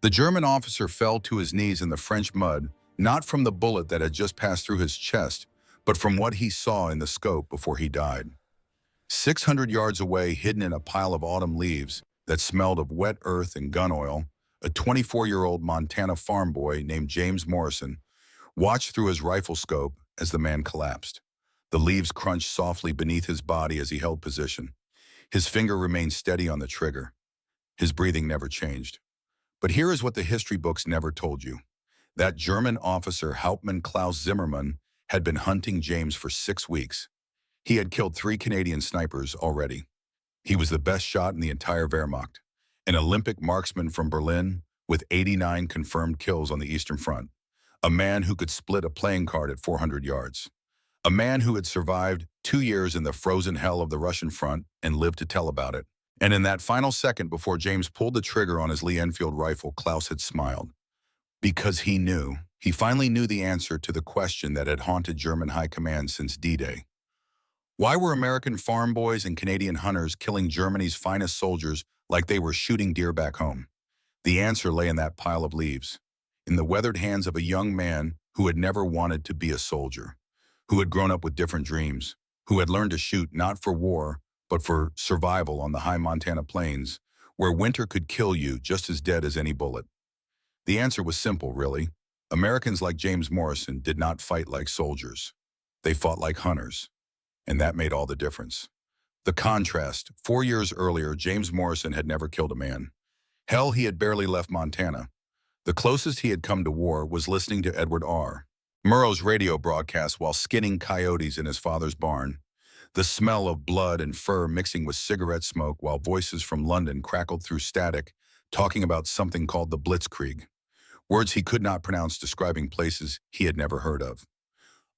The German officer fell to his knees in the French mud, not from the bullet that had just passed through his chest, but from what he saw in the scope before he died. 600 yards away, hidden in a pile of autumn leaves that smelled of wet earth and gun oil, a 24-year-old Montana farm boy named James Morrison watched through his rifle scope as the man collapsed. The leaves crunched softly beneath his body as he held position. His finger remained steady on the trigger. His breathing never changed. But here is what the history books never told you. That German officer, Hauptmann Klaus Zimmermann, had been hunting James for 6 weeks. He had killed 3 Canadian snipers already. He was the best shot in the entire Wehrmacht, an Olympic marksman from Berlin with 89 confirmed kills on the Eastern Front, a man who could split a playing card at 400 yards, a man who had survived 2 years in the frozen hell of the Russian front and lived to tell about it. And in that final second before James pulled the trigger on his Lee-Enfield rifle, Klaus had smiled. Because he finally knew the answer to the question that had haunted German high command since D-Day. Why were American farm boys and Canadian hunters killing Germany's finest soldiers like they were shooting deer back home? The answer lay in that pile of leaves, in the weathered hands of a young man who had never wanted to be a soldier, who had grown up with different dreams, who had learned to shoot not for war, but for survival on the high Montana plains, where winter could kill you just as dead as any bullet. The answer was simple, really. Americans like James Morrison did not fight like soldiers. They fought like hunters. And that made all the difference. The contrast: 4 years earlier, James Morrison had never killed a man. Hell, he had barely left Montana. The closest he had come to war was listening to Edward R. Murrow's radio broadcast while skinning coyotes in his father's barn. The smell of blood and fur mixing with cigarette smoke while voices from London crackled through static, talking about something called the Blitzkrieg. Words he could not pronounce describing places he had never heard of.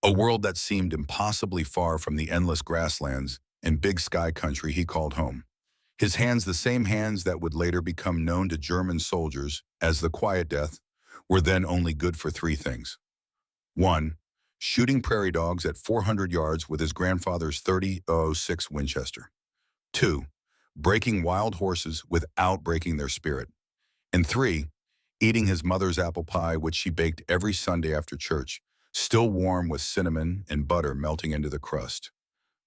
A world that seemed impossibly far from the endless grasslands and big sky country he called home. His hands, the same hands that would later become known to German soldiers as the Quiet Death, were then only good for 3 things. 1. Shooting prairie dogs at 400 yards with his grandfather's .30-06 Winchester. 2. Breaking wild horses without breaking their spirit. And 3. Eating his mother's apple pie, which she baked every Sunday after church, still warm with cinnamon and butter melting into the crust.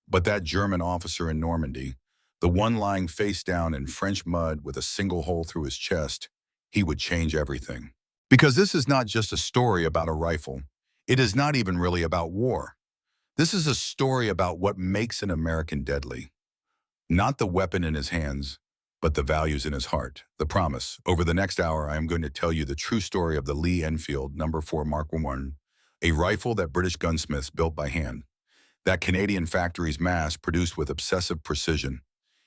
But that German officer in Normandy, the one lying face down in French mud with a single hole through his chest, he would change everything. Because this is not just a story about a rifle. It is not even really about war. This is a story about what makes an American deadly. Not the weapon in his hands, but the values in his heart, the promise. Over the next hour, I am going to tell you the true story of the Lee-Enfield No.4 Mark I, a rifle that British gunsmiths built by hand, that Canadian factories mass-produced with obsessive precision,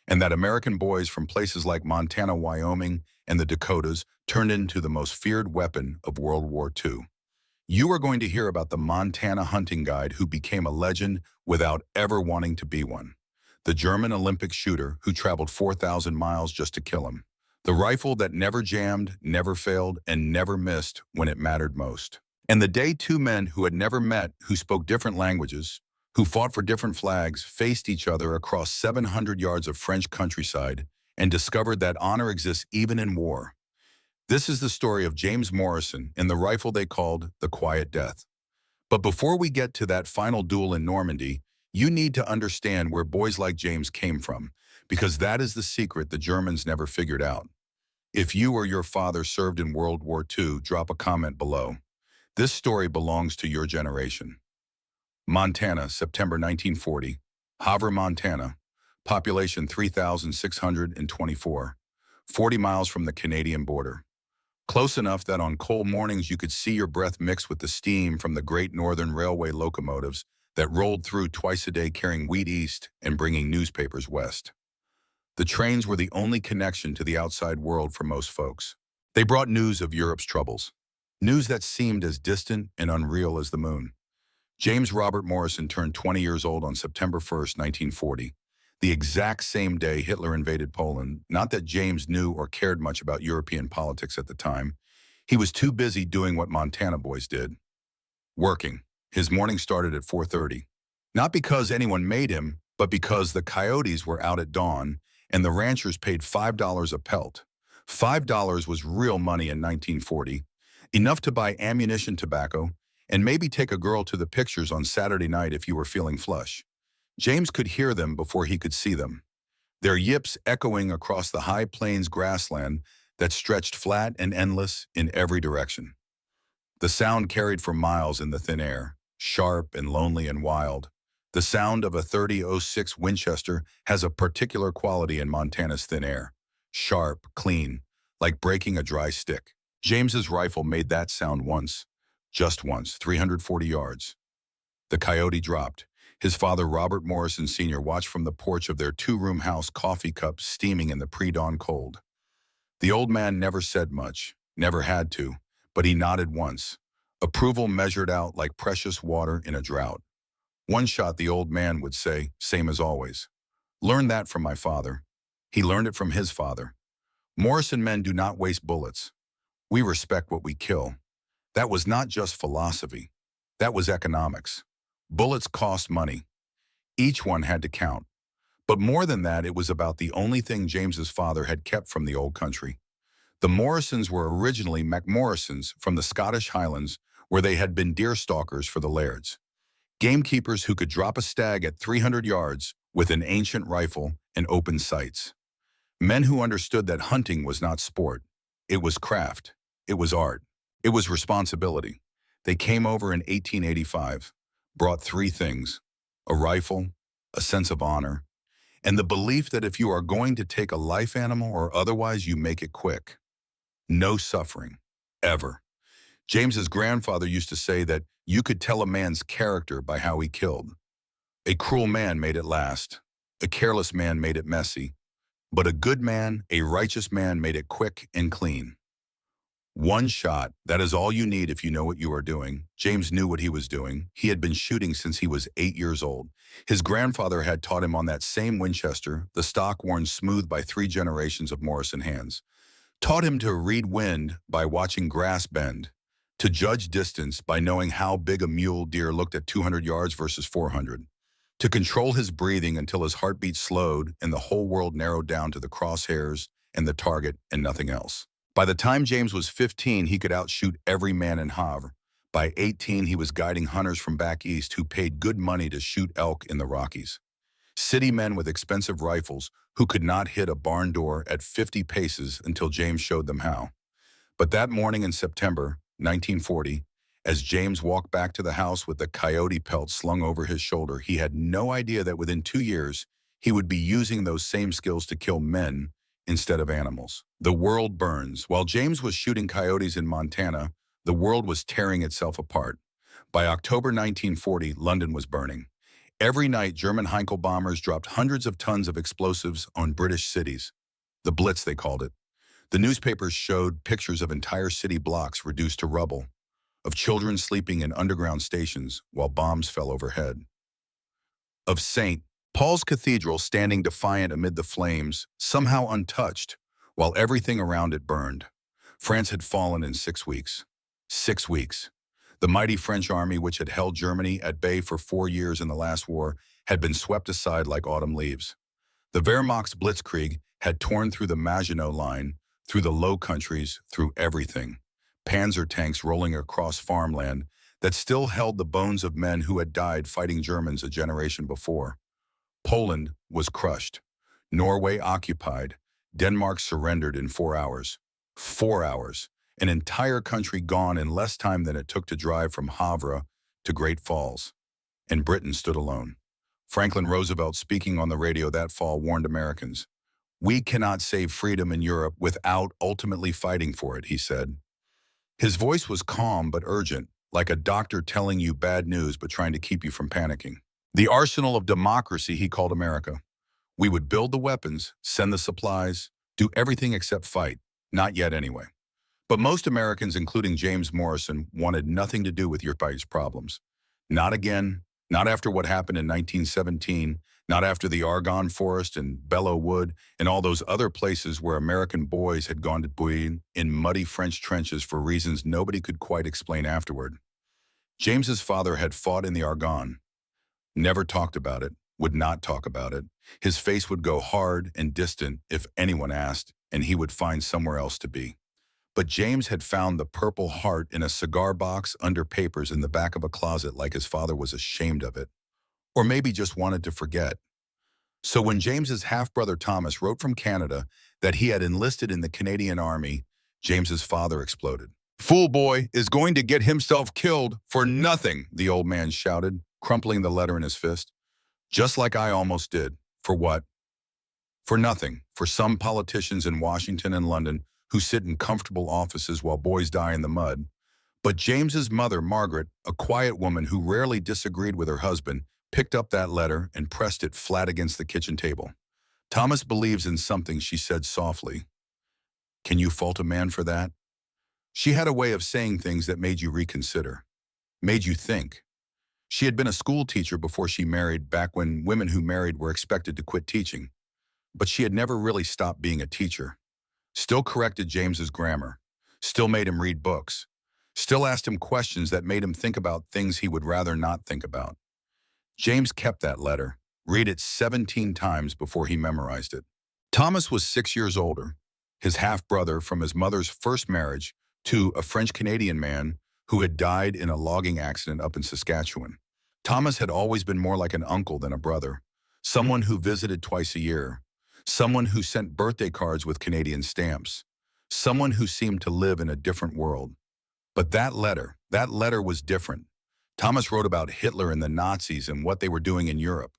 and that American boys from places like Montana, Wyoming, and the Dakotas turned into the most feared weapon of World War II. You are going to hear about the Montana hunting guide who became a legend without ever wanting to be one, the German Olympic shooter who traveled 4,000 miles just to kill him, the rifle that never jammed, never failed, and never missed when it mattered most. And the day 2 men who had never met, who spoke different languages, who fought for different flags, faced each other across 700 yards of French countryside and discovered that honor exists even in war. This is the story of James Morrison and the rifle they called the Quiet Death. But before we get to that final duel in Normandy, you need to understand where boys like James came from, because that is the secret the Germans never figured out. If you or your father served in World War II, drop a comment below. This story belongs to your generation. Montana, September 1940. Havre, Montana. Population 3,624. 40 miles from the Canadian border. Close enough that on cold mornings you could see your breath mix with the steam from the Great Northern Railway locomotives that rolled through twice a day carrying wheat east and bringing newspapers west. The trains were the only connection to the outside world for most folks. They brought news of Europe's troubles. News that seemed as distant and unreal as the moon. James Robert Morrison turned 20 years old on September 1st, 1940, the exact same day Hitler invaded Poland. Not that James knew or cared much about European politics at the time. He was too busy doing what Montana boys did. Working. His morning started at 4:30. Not because anyone made him, but because the coyotes were out at dawn and the ranchers paid $5 a pelt. $5 was real money in 1940, enough to buy ammunition, tobacco, and maybe take a girl to the pictures on Saturday night if you were feeling flush. James could hear them before he could see them, their yips echoing across the high plains grassland that stretched flat and endless in every direction. The sound carried for miles in the thin air, sharp and lonely and wild. The sound of a 30-06 Winchester has a particular quality in Montana's thin air. Sharp, clean, like breaking a dry stick. James's rifle made that sound once, just once, 340 yards. The coyote dropped. His father, Robert Morrison Sr., watched from the porch of their two-room house, coffee cups steaming in the pre-dawn cold. The old man never said much, never had to, but he nodded once. Approval measured out like precious water in a drought. One shot, the old man would say, same as always. Learned that from my father. He learned it from his father. Morrison men do not waste bullets. We respect what we kill. That was not just philosophy. That was economics. Bullets cost money. Each one had to count. But more than that, it was about the only thing James's father had kept from the old country. The Morrisons were originally MacMorrisons from the Scottish Highlands, where they had been deer stalkers for the lairds. Gamekeepers who could drop a stag at 300 yards with an ancient rifle and open sights. Men who understood that hunting was not sport. It was craft. It was art. It was responsibility. They came over in 1885, brought three things: a rifle, a sense of honor, and the belief that if you are going to take a life animal or otherwise, you make it quick. No suffering, ever. James's grandfather used to say that you could tell a man's character by how he killed. A cruel man made it last. A careless man made it messy. But a good man, a righteous man, made it quick and clean. One shot, that is all you need if you know what you are doing. James knew what he was doing. He had been shooting since he was 8 years old. His grandfather had taught him on that same Winchester, the stock worn smooth by 3 generations of Morrison hands. Taught him to read wind by watching grass bend, to judge distance by knowing how big a mule deer looked at 200 yards versus 400, to control his breathing until his heartbeat slowed and the whole world narrowed down to the crosshairs and the target and nothing else. By the time James was 15, he could outshoot every man in Havre. By 18, he was guiding hunters from back east who paid good money to shoot elk in the Rockies. City men with expensive rifles who could not hit a barn door at 50 paces until James showed them how. But that morning in September 1940, as James walked back to the house with the coyote pelt slung over his shoulder, he had no idea that within 2 years, he would be using those same skills to kill men instead of animals. The world burns. While James was shooting coyotes in Montana, the world was tearing itself apart. By October 1940, London was burning. Every night, German Heinkel bombers dropped hundreds of tons of explosives on British cities. The Blitz, they called it. The newspapers showed pictures of entire city blocks reduced to rubble, of children sleeping in underground stations while bombs fell overhead, of St. Paul's Cathedral standing defiant amid the flames, somehow untouched, while everything around it burned. France had fallen in 6 weeks. 6 weeks. The mighty French army, which had held Germany at bay for 4 years in the last war, had been swept aside like autumn leaves. The Wehrmacht's blitzkrieg had torn through the Maginot Line, through the Low Countries, through everything. Panzer tanks rolling across farmland that still held the bones of men who had died fighting Germans a generation before. Poland was crushed. Norway occupied. Denmark surrendered in 4 hours. 4 hours. An entire country gone in less time than it took to drive from Havre to Great Falls. And Britain stood alone. Franklin Roosevelt, speaking on the radio that fall, warned Americans, "We cannot save freedom in Europe without ultimately fighting for it," he said. His voice was calm but urgent, like a doctor telling you bad news but trying to keep you from panicking. The arsenal of democracy, he called America. We would build the weapons, send the supplies, do everything except fight. Not yet anyway. But most Americans, including James Morrison, wanted nothing to do with your fights problems. Not again, not after what happened in 1917, not after the Argonne Forest and Belleau Wood and all those other places where American boys had gone to bouillir in muddy French trenches for reasons nobody could quite explain afterward. James's father had fought in the Argonne. Never talked about it, would not talk about it. His face would go hard and distant if anyone asked, and he would find somewhere else to be. But James had found the Purple Heart in a cigar box under papers in the back of a closet, like his father was ashamed of it, or maybe just wanted to forget. So when James's half-brother Thomas wrote from Canada that he had enlisted in the Canadian Army, James's father exploded. "Fool boy is going to get himself killed for nothing," the old man shouted, crumpling the letter in his fist. "Just like I almost did. For what? For nothing. For some politicians in Washington and London who sit in comfortable offices while boys die in the mud." But James's mother, Margaret, a quiet woman who rarely disagreed with her husband, picked up that letter and pressed it flat against the kitchen table. "Thomas believes in something," she said softly. "Can you fault a man for that?" She had a way of saying things that made you reconsider, made you think. She had been a school teacher before she married, back when women who married were expected to quit teaching. But she had never really stopped being a teacher. Still corrected James's grammar. Still made him read books. Still asked him questions that made him think about things he would rather not think about. James kept that letter, read it 17 times before he memorized it. Thomas was 6 years older, his half-brother from his mother's first marriage to a French-Canadian man who had died in a logging accident up in Saskatchewan. Thomas had always been more like an uncle than a brother, someone who visited twice a year, someone who sent birthday cards with Canadian stamps, someone who seemed to live in a different world. But that letter was different. Thomas wrote about Hitler and the Nazis and what they were doing in Europe,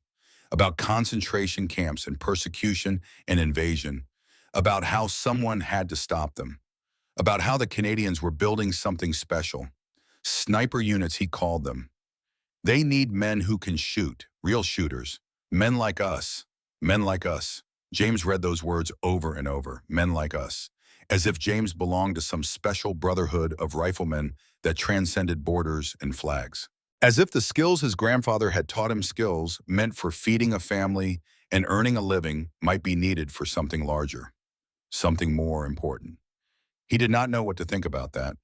about concentration camps and persecution and invasion, about how someone had to stop them, about how the Canadians were building something special. Sniper units, he called them. They need men who can shoot, real shooters, men like us, men like us. James read those words over and over, men like us, as if James belonged to some special brotherhood of riflemen that transcended borders and flags. As if the skills his grandfather had taught him skills meant for feeding a family and earning a living might be needed for something larger, something more important. He did not know what to think about that.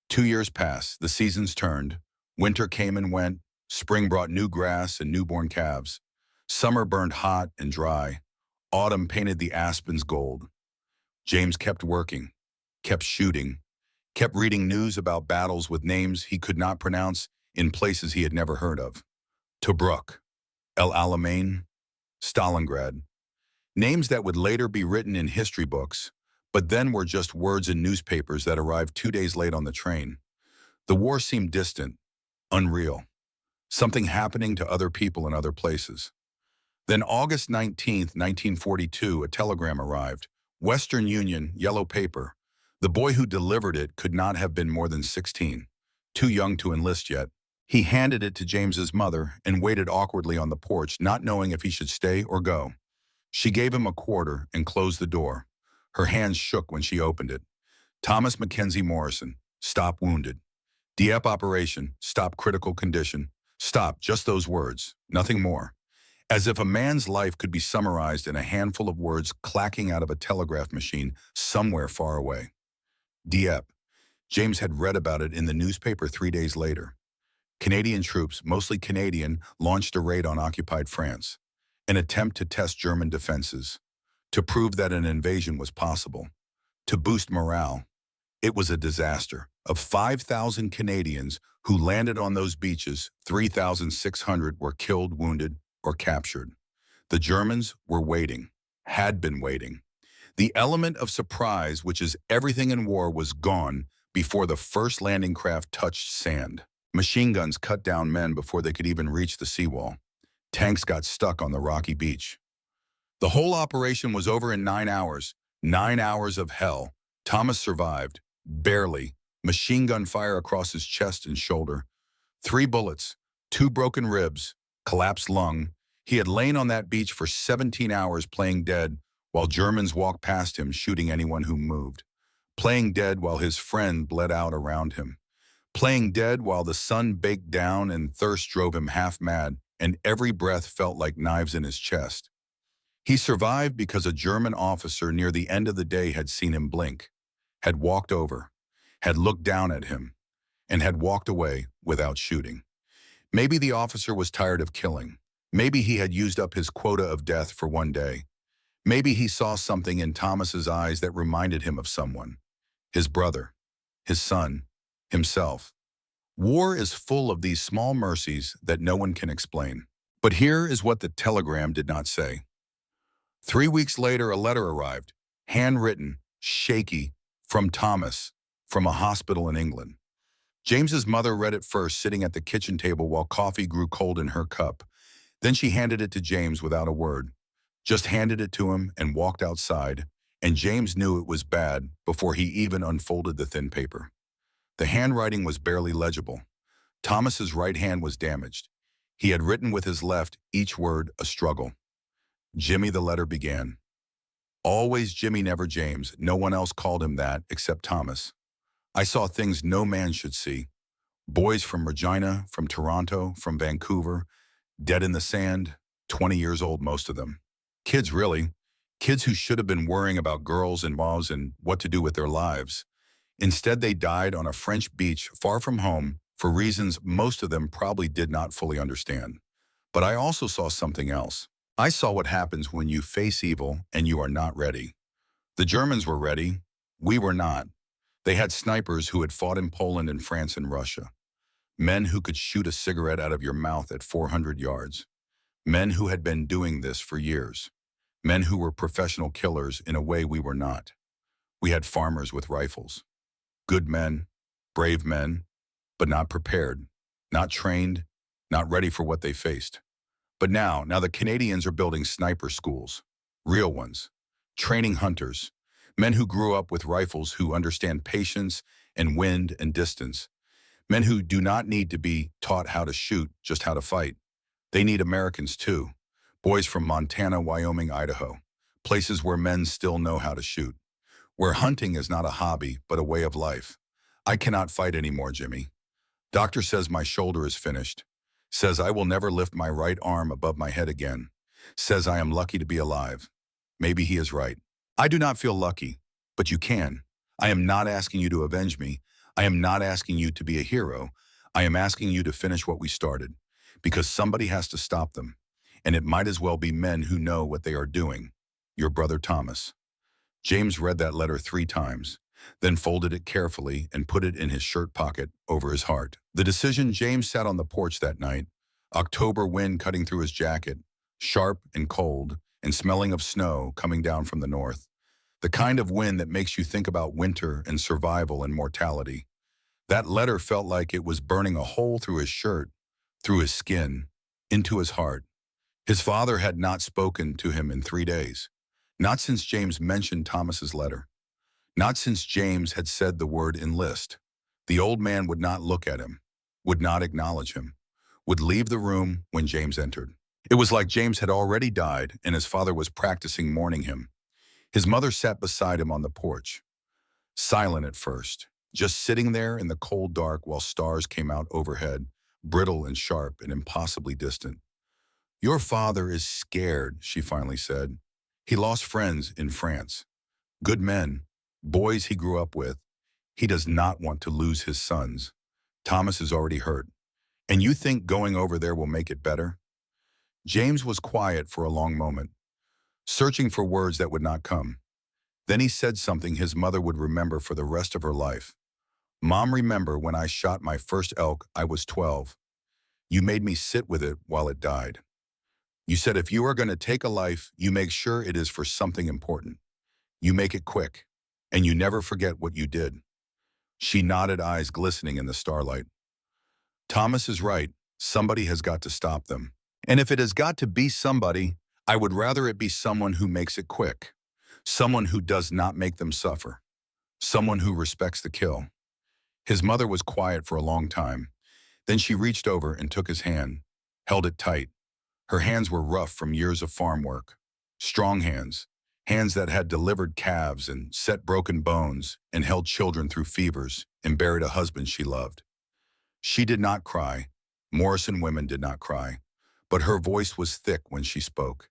2 years passed, the seasons turned, winter came and went, spring brought new grass and newborn calves. Summer burned hot and dry. Autumn painted the aspens gold. James kept working, kept shooting, kept reading news about battles with names he could not pronounce in places he had never heard of. Tobruk, El Alamein, Stalingrad. Names that would later be written in history books, but then were just words in newspapers that arrived 2 days late on the train. The war seemed distant, unreal, something happening to other people in other places. Then August 19th, 1942, a telegram arrived. Western Union, yellow paper. The boy who delivered it could not have been more than 16, too young to enlist yet. He handed it to James's mother and waited awkwardly on the porch, not knowing if he should stay or go. She gave him a quarter and closed the door. Her hands shook when she opened it. Thomas Mackenzie Morrison, stop wounded. Dieppe operation, stop critical condition. Stop, just those words, nothing more. As if a man's life could be summarized in a handful of words clacking out of a telegraph machine somewhere far away. Dieppe. James had read about it in the newspaper 3 days later. Canadian troops, mostly Canadian, launched a raid on occupied France, an attempt to test German defenses, to prove that an invasion was possible, to boost morale. It was a disaster. Of 5,000 Canadians who landed on those beaches, 3,600 were killed, wounded, or captured. The Germans were waiting, had been waiting. The element of surprise, which is everything in war, was gone before the first landing craft touched sand. Machine guns cut down men before they could even reach the seawall. Tanks got stuck on the rocky beach. The whole operation was over in 9 hours. 9 hours of hell. Thomas survived, barely. Machine gun fire across his chest and shoulder. 3 bullets, 2 broken ribs, collapsed lung. He had lain on that beach for 17 hours playing dead while Germans walked past him shooting anyone who moved. Playing dead while his friend bled out around him. Playing dead while the sun baked down and thirst drove him half mad and every breath felt like knives in his chest. He survived because a German officer near the end of the day had seen him blink, had walked over, had looked down at him, and had walked away without shooting. Maybe the officer was tired of killing. Maybe he had used up his quota of death for one day. Maybe he saw something in Thomas's eyes that reminded him of someone. His brother, his son, himself. War is full of these small mercies that no one can explain. But here is what the telegram did not say. 3 weeks later, a letter arrived, handwritten, shaky, from Thomas, from a hospital in England. James's mother read it first, sitting at the kitchen table while coffee grew cold in her cup. Then she handed it to James without a word, just handed it to him and walked outside, and James knew it was bad before he even unfolded the thin paper. The handwriting was barely legible. Thomas's right hand was damaged. He had written with his left, each word a struggle. Jimmy, the letter began. Always Jimmy, never James. No one else called him that except Thomas. I saw things no man should see. Boys from Regina, from Toronto, from Vancouver, dead in the sand, 20 years old, most of them. Kids, really. Kids who should have been worrying about girls and moms and what to do with their lives. Instead, they died on a French beach far from home for reasons most of them probably did not fully understand. But I also saw something else. I saw what happens when you face evil and you are not ready. The Germans were ready. We were not. They had snipers who had fought in Poland and France and Russia. Men who could shoot a cigarette out of your mouth at 400 yards. Men who had been doing this for years. Men who were professional killers in a way we were not. We had farmers with rifles. Good men, brave men, but not prepared, not trained, not ready for what they faced. But now the Canadians are building sniper schools, real ones, training hunters, men who grew up with rifles who understand patience and wind and distance, men who do not need to be taught how to shoot, just how to fight. They need Americans too, boys from Montana, Wyoming, Idaho, places where men still know how to shoot, where hunting is not a hobby but a way of life. I cannot fight anymore, Jimmy. Doctor says my shoulder is finished, says I will never lift my right arm above my head again, says I am lucky to be alive. Maybe he is right. I do not feel lucky, but you can. I am not asking you to avenge me. I am not asking you to be a hero. I am asking you to finish what we started, because somebody has to stop them, and it might as well be men who know what they are doing. Your brother Thomas. James read that letter 3 times, then folded it carefully and put it in his shirt pocket over his heart. The decision. James sat on the porch that night, October wind cutting through his jacket, sharp and cold, and smelling of snow coming down from the north. The kind of wind that makes you think about winter and survival and mortality. That letter felt like it was burning a hole through his shirt, through his skin, into his heart. His father had not spoken to him in 3 days. Not since James mentioned Thomas's letter. Not since James had said the word enlist. The old man would not look at him, would not acknowledge him, would leave the room when James entered. It was like James had already died and his father was practicing mourning him. His mother sat beside him on the porch, silent at first, just sitting there in the cold dark while stars came out overhead, brittle and sharp and impossibly distant. Your father is scared, she finally said. He lost friends in France. Good men, boys he grew up with. He does not want to lose his sons. Thomas is already hurt. And you think going over there will make it better? James was quiet for a long moment, searching for words that would not come. Then he said something his mother would remember for the rest of her life. Mom, remember when I shot my first elk, I was 12. You made me sit with it while it died. You said if you are going to take a life, you make sure it is for something important. You make it quick, and you never forget what you did. She nodded, eyes glistening in the starlight. Thomas is right. Somebody has got to stop them. And if it has got to be somebody, I would rather it be someone who makes it quick. Someone who does not make them suffer. Someone who respects the kill. His mother was quiet for a long time. Then she reached over and took his hand, held it tight. Her hands were rough from years of farm work. Strong hands, hands that had delivered calves and set broken bones and held children through fevers and buried a husband she loved. She did not cry. Morrison women did not cry. But her voice was thick when she spoke.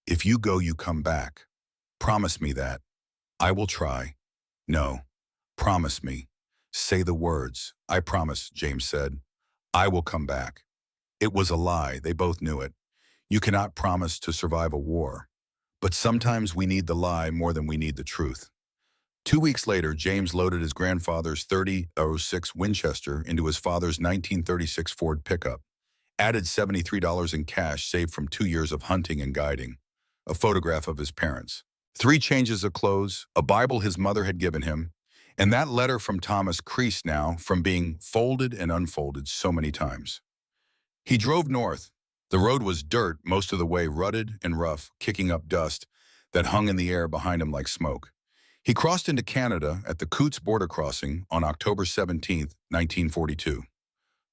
If you go, you come back. Promise me that. I will try. No. Promise me. Say the words. I promise, James said. I will come back. It was a lie. They both knew it. You cannot promise to survive a war. But sometimes we need the lie more than we need the truth. 2 weeks later, James loaded his grandfather's 3006 Winchester into his father's 1936 Ford pickup, added $73 in cash saved from 2 years of hunting and guiding, a photograph of his parents, 3 changes of clothes, a Bible his mother had given him, and that letter from Thomas creased now from being folded and unfolded so many times. He drove north. The road was dirt most of the way, rutted and rough, kicking up dust that hung in the air behind him like smoke. He crossed into Canada at the Coots border crossing on October 17, 1942.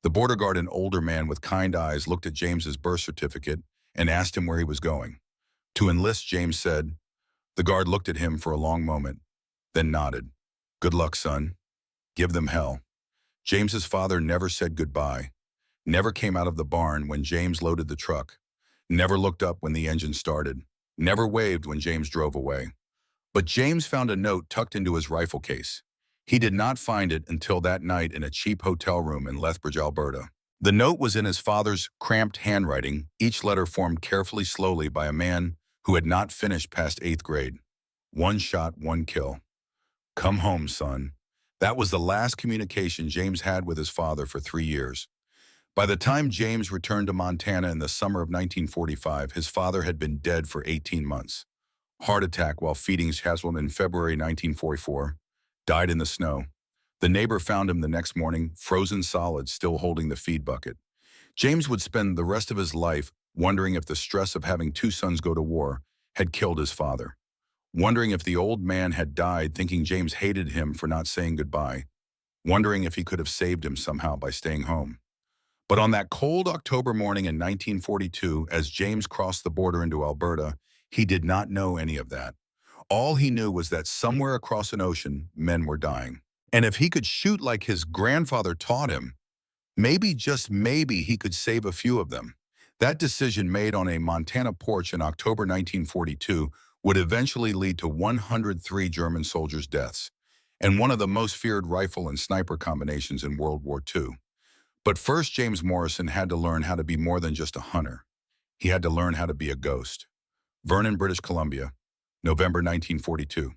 The border guard, an older man with kind eyes, looked at James's birth certificate and asked him where he was going. To enlist, James said. The guard looked at him for a long moment, then nodded. Good luck, son. Give them hell. James's father never said goodbye, never came out of the barn when James loaded the truck, never looked up when the engine started, never waved when James drove away. But James found a note tucked into his rifle case. He did not find it until that night in a cheap hotel room in Lethbridge, Alberta. The note was in his father's cramped handwriting, each letter formed carefully, slowly by a man who had not finished past 8th grade. 1 shot, 1 kill. Come home, son. That was the last communication James had with his father for 3 years. By the time James returned to Montana in the summer of 1945, his father had been dead for 18 months. Heart attack while feeding Haswell in February 1944. Died in the snow. The neighbor found him the next morning, frozen solid, still holding the feed bucket. James would spend the rest of his life wondering if the stress of having 2 sons go to war had killed his father. Wondering if the old man had died thinking James hated him for not saying goodbye. Wondering if he could have saved him somehow by staying home. But on that cold October morning in 1942, as James crossed the border into Alberta, he did not know any of that. All he knew was that somewhere across an ocean, men were dying. And if he could shoot like his grandfather taught him, maybe, just maybe, he could save a few of them. That decision, made on a Montana porch in October 1942, would eventually lead to 103 German soldiers' deaths, and one of the most feared rifle and sniper combinations in World War II. But first, James Morrison had to learn how to be more than just a hunter. He had to learn how to be a ghost. Vernon, British Columbia, November 1942.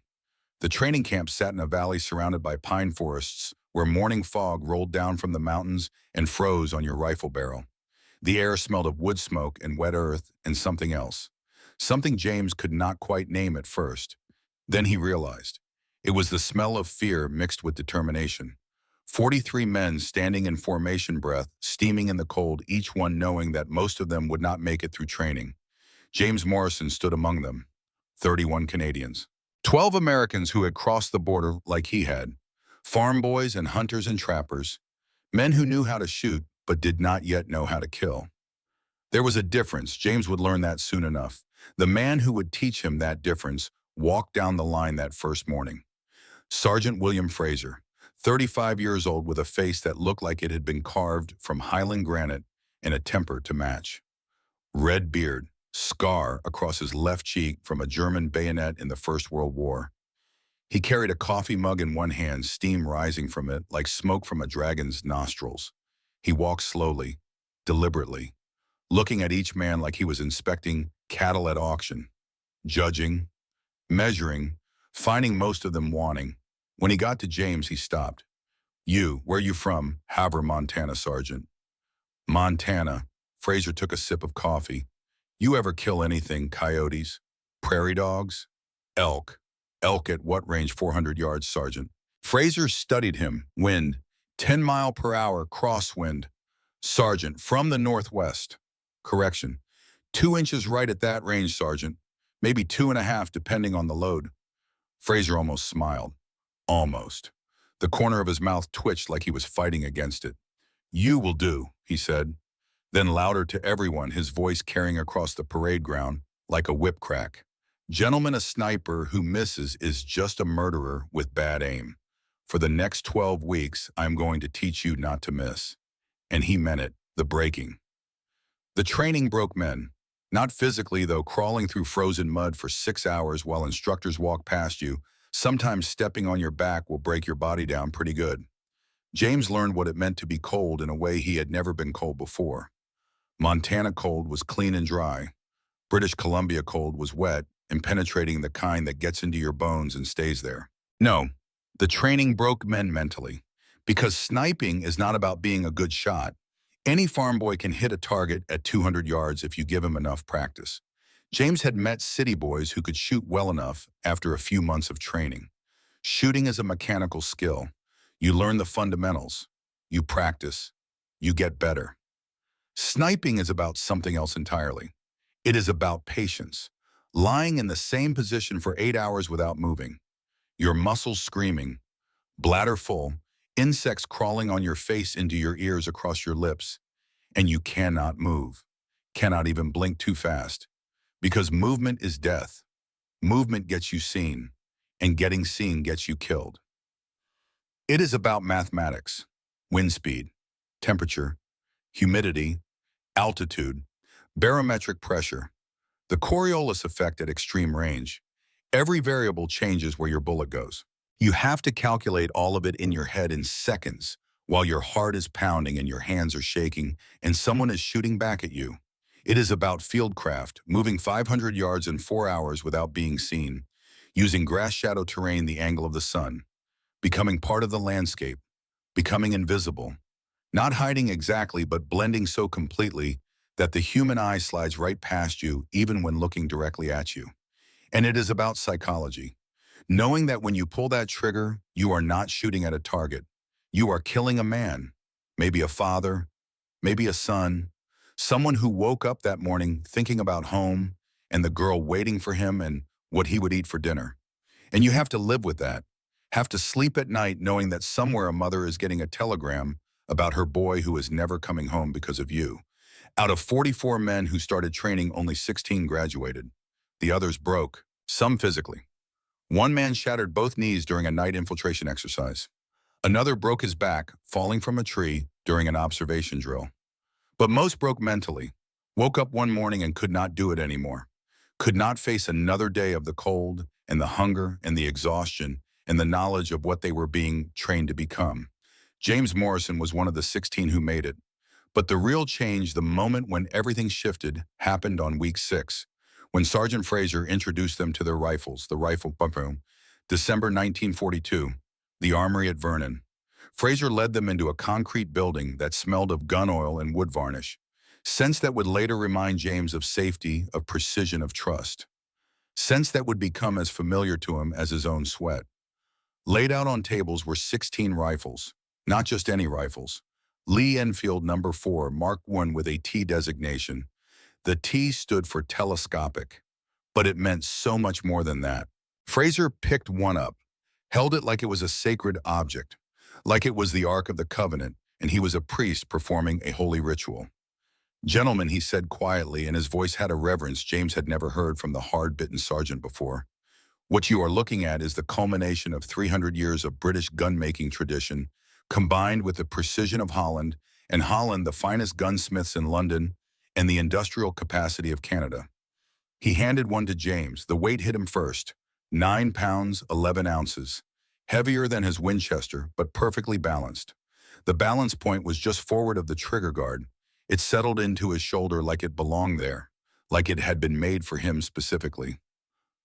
The training camp sat in a valley surrounded by pine forests where morning fog rolled down from the mountains and froze on your rifle barrel. The air smelled of wood smoke and wet earth and something else. Something James could not quite name at first. Then he realized. It was the smell of fear mixed with determination. 43 men standing in formation breath, steaming in the cold, each one knowing that most of them would not make it through training. James Morrison stood among them. 31 Canadians. 12 Americans who had crossed the border like he had. Farm boys and hunters and trappers. Men who knew how to shoot but did not yet know how to kill. There was a difference. James would learn that soon enough. The man who would teach him that difference walked down the line that first morning. Sergeant William Fraser, 35 years old, with a face that looked like it had been carved from Highland granite and a temper to match. Red beard, scar across his left cheek from a German bayonet in the First World War. He carried a coffee mug in one hand, steam rising from it like smoke from a dragon's nostrils. He walked slowly, deliberately, looking at each man like he was inspecting cattle at auction, judging, measuring, finding most of them wanting. When he got to James, he stopped. You, where you from? Havre, Montana, Sergeant. Montana. Fraser took a sip of coffee. You ever kill anything? Coyotes? Prairie dogs? Elk. Elk at what range? 400 yards, Sergeant. Fraser studied him. Wind. 10 mile per hour, crosswind. Sergeant, from the northwest. Correction. 2 inches right at that range, Sergeant. Maybe 2.5, depending on the load. Fraser almost smiled. Almost. The corner of his mouth twitched like he was fighting against it. You will do, he said. Then louder to everyone, his voice carrying across the parade ground like a whip crack. Gentlemen, a sniper who misses is just a murderer with bad aim. For the next 12 weeks, I'm going to teach you not to miss. And he meant it, the breaking. The training broke men. Not physically, though. Crawling through frozen mud for 6 hours while instructors walk past you, sometimes stepping on your back, will break your body down pretty good. James learned what it meant to be cold in a way he had never been cold before. Montana cold was clean and dry. British Columbia cold was wet and penetrating, the kind that gets into your bones and stays there. No, the training broke men mentally. Because sniping is not about being a good shot. Any farm boy can hit a target at 200 yards if you give him enough practice. James had met city boys who could shoot well enough after a few months of training. Shooting is a mechanical skill. You learn the fundamentals. You practice. You get better. Sniping is about something else entirely. It is about patience. Lying in the same position for 8 hours without moving. Your muscles screaming, bladder full, insects crawling on your face into your ears across your lips, and you cannot move, cannot even blink too fast. Because movement is death. Movement gets you seen, and getting seen gets you killed. It is about mathematics, wind speed, temperature, humidity, altitude, barometric pressure, the Coriolis effect at extreme range. Every variable changes where your bullet goes. You have to calculate all of it in your head in seconds, while your heart is pounding and your hands are shaking and someone is shooting back at you. It is about fieldcraft, moving 500 yards in 4 hours without being seen, using grass shadow terrain the angle of the sun, becoming part of the landscape, becoming invisible, not hiding exactly but blending so completely that the human eye slides right past you even when looking directly at you. And it is about psychology. Knowing that when you pull that trigger, you are not shooting at a target. You are killing a man, maybe a father, maybe a son, someone who woke up that morning thinking about home and the girl waiting for him and what he would eat for dinner. And you have to live with that, have to sleep at night knowing that somewhere a mother is getting a telegram about her boy who is never coming home because of you. Out of 44 men who started training, only 16 graduated. The others broke, some physically. One man shattered both knees during a night infiltration exercise. Another broke his back, falling from a tree during an observation drill. But most broke mentally, woke up one morning and could not do it anymore, could not face another day of the cold and the hunger and the exhaustion and the knowledge of what they were being trained to become. James Morrison was one of the 16 who made it. But the real change, the moment when everything shifted, happened on week 6. When Sergeant Fraser introduced them to their rifles, the rifle room, December 1942, the armory at Vernon. Fraser led them into a concrete building that smelled of gun oil and wood varnish, scents that would later remind James of safety, of precision, of trust. Scents that would become as familiar to him as his own sweat. Laid out on tables were 16 rifles, not just any rifles. Lee-Enfield No.4 Mark I with a T designation. The T stood for telescopic, but it meant so much more than that. Fraser picked one up, held it like it was a sacred object, like it was the Ark of the Covenant, and he was a priest performing a holy ritual. "Gentlemen," he said quietly, and his voice had a reverence James had never heard from the hard-bitten sergeant before. "What you are looking at is the culmination of 300 years of British gun-making tradition, combined with the precision of Holland, and Holland the finest gunsmiths in London, and the industrial capacity of Canada." He handed one to James. The weight hit him first. 9 pounds, 11 ounces. Heavier than his Winchester, but perfectly balanced. The balance point was just forward of the trigger guard. It settled into his shoulder like it belonged there, like it had been made for him specifically.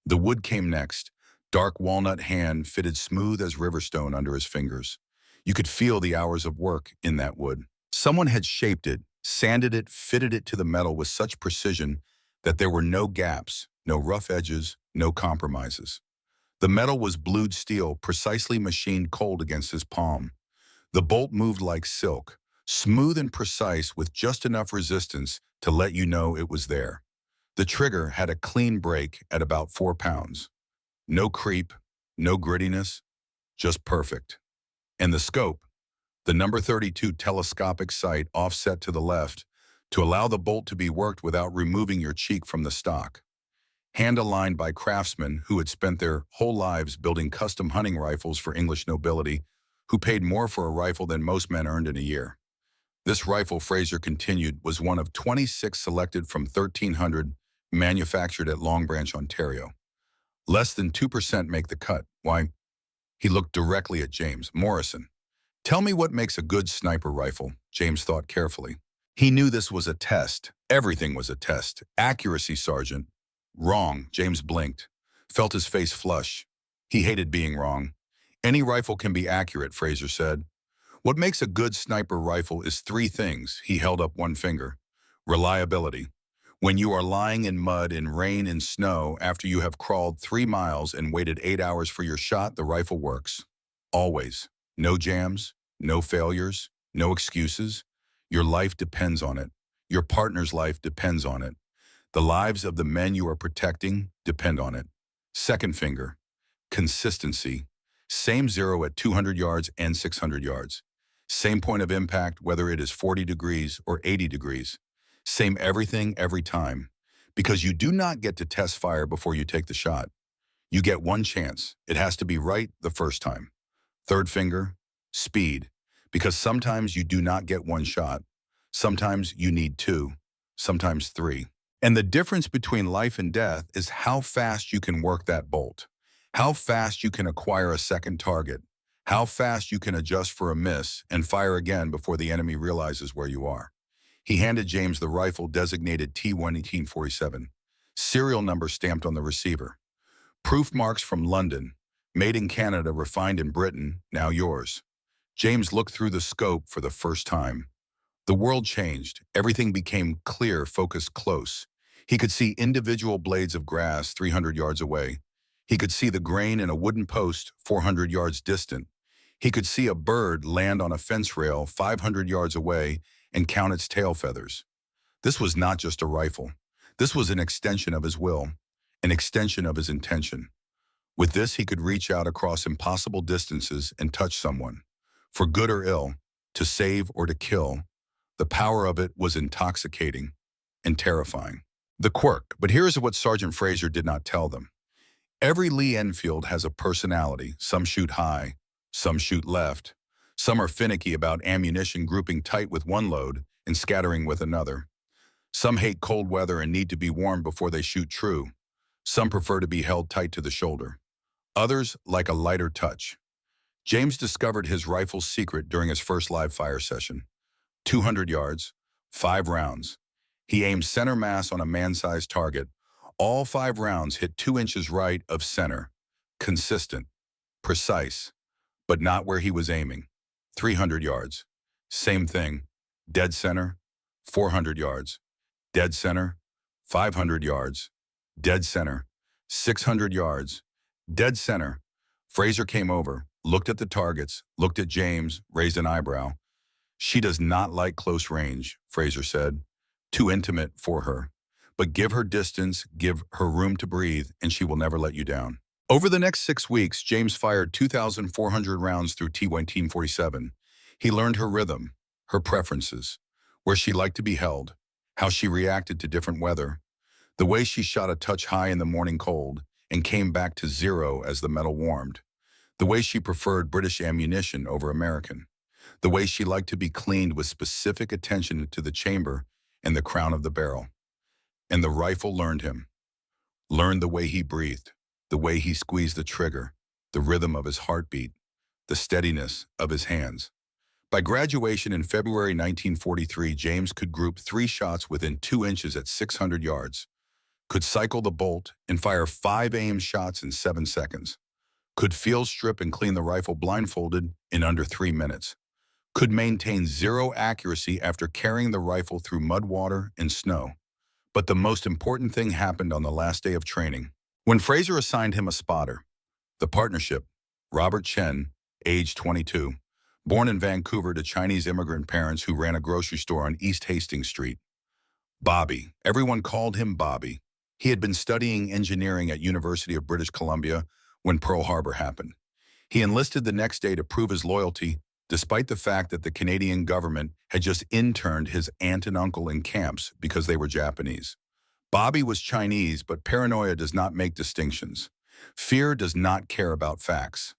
The wood came next. Dark walnut hand fitted smooth as riverstone under his fingers. You could feel the hours of work in that wood. Someone had shaped it, sanded it, fitted it to the metal with such precision that there were no gaps, no rough edges, no compromises. The metal was blued steel, precisely machined cold against his palm. The bolt moved like silk, smooth and precise with just enough resistance to let you know it was there. The trigger had a clean break at about 4 pounds. No creep, no grittiness, just perfect. And the scope, the number 32 telescopic sight offset to the left to allow the bolt to be worked without removing your cheek from the stock. Hand-aligned by craftsmen who had spent their whole lives building custom hunting rifles for English nobility, who paid more for a rifle than most men earned in a year. This rifle, Fraser continued, was one of 26 selected from 1,300 manufactured at Long Branch, Ontario. Less than 2% make the cut. Why? He looked directly at James. "Morrison, tell me what makes a good sniper rifle." James thought carefully. He knew this was a test. Everything was a test. Accuracy, Sergeant. Wrong, James blinked, felt his face flush. He hated being wrong. Any rifle can be accurate, Fraser said. What makes a good sniper rifle is three things. He held up one finger. Reliability. When you are lying in mud, in rain, and snow after you have crawled 3 miles and waited 8 hours for your shot, the rifle works. Always. No jams, no failures, no excuses. Your life depends on it. Your partner's life depends on it. The lives of the men you are protecting depend on it. Second finger. Consistency. Same zero at 200 yards and 600 yards. Same point of impact, whether it is 40 degrees or 80 degrees. Same everything every time. Because you do not get to test fire before you take the shot. You get one chance. It has to be right the first time. Third finger, speed. Because sometimes you do not get one shot. Sometimes you need two. Sometimes three. And the difference between life and death is how fast you can work that bolt. How fast you can acquire a second target. How fast you can adjust for a miss and fire again before the enemy realizes where you are. He handed James the rifle designated T-1847, serial number stamped on the receiver. Proof marks from London, made in Canada, refined in Britain, now yours. James looked through the scope for the first time. The world changed. Everything became clear, focused, close. He could see individual blades of grass 300 yards away. He could see the grain in a wooden post 400 yards distant. He could see a bird land on a fence rail 500 yards away and count its tail feathers. This was not just a rifle. This was an extension of his will, an extension of his intention. With this, he could reach out across impossible distances and touch someone, for good or ill, to save or to kill. The power of it was intoxicating and terrifying. The quirk, but here's what Sergeant Fraser did not tell them. Every Lee-Enfield has a personality. Some shoot high, some shoot left. Some are finicky about ammunition, grouping tight with one load and scattering with another. Some hate cold weather and need to be warmed before they shoot true. Some prefer to be held tight to the shoulder. Others like a lighter touch. James discovered his rifle's secret during his first live fire session. 200 yards, 5 rounds. He aimed center mass on a man-sized target. All 5 rounds hit 2 inches right of center. Consistent, precise, but not where he was aiming. 300 yards. Same thing. Dead center. 400 yards. Dead center. 500 yards. Dead center. 600 yards. Dead center. Fraser came over, looked at the targets, looked at James, raised an eyebrow. She does not like close range, Fraser said. Too intimate for her. But give her distance, give her room to breathe, and she will never let you down. Over the next 6 weeks, James fired 2,400 rounds through T-1847. He learned her rhythm, her preferences, where she liked to be held, how she reacted to different weather, the way she shot a touch high in the morning cold and came back to zero as the metal warmed, the way she preferred British ammunition over American, the way she liked to be cleaned with specific attention to the chamber and the crown of the barrel. And the rifle learned him, learned the way he breathed, the way he squeezed the trigger, the rhythm of his heartbeat, the steadiness of his hands. By graduation in February 1943, James could group 3 shots within 2 inches at 600 yards, could cycle the bolt and fire 5 aim shots in 7 seconds, could field strip and clean the rifle blindfolded in under 3 minutes, could maintain 0 accuracy after carrying the rifle through mud, water, and snow. But the most important thing happened on the last day of training. When Fraser assigned him a spotter, the partnership, Robert Chen, age 22, born in Vancouver to Chinese immigrant parents who ran a grocery store on East Hastings Street. Bobby, everyone called him Bobby. He had been studying engineering at University of British Columbia when Pearl Harbor happened. He enlisted the next day to prove his loyalty, despite the fact that the Canadian government had just interned his aunt and uncle in camps because they were Japanese. Bobby was Chinese, but paranoia does not make distinctions. Fear does not care about facts.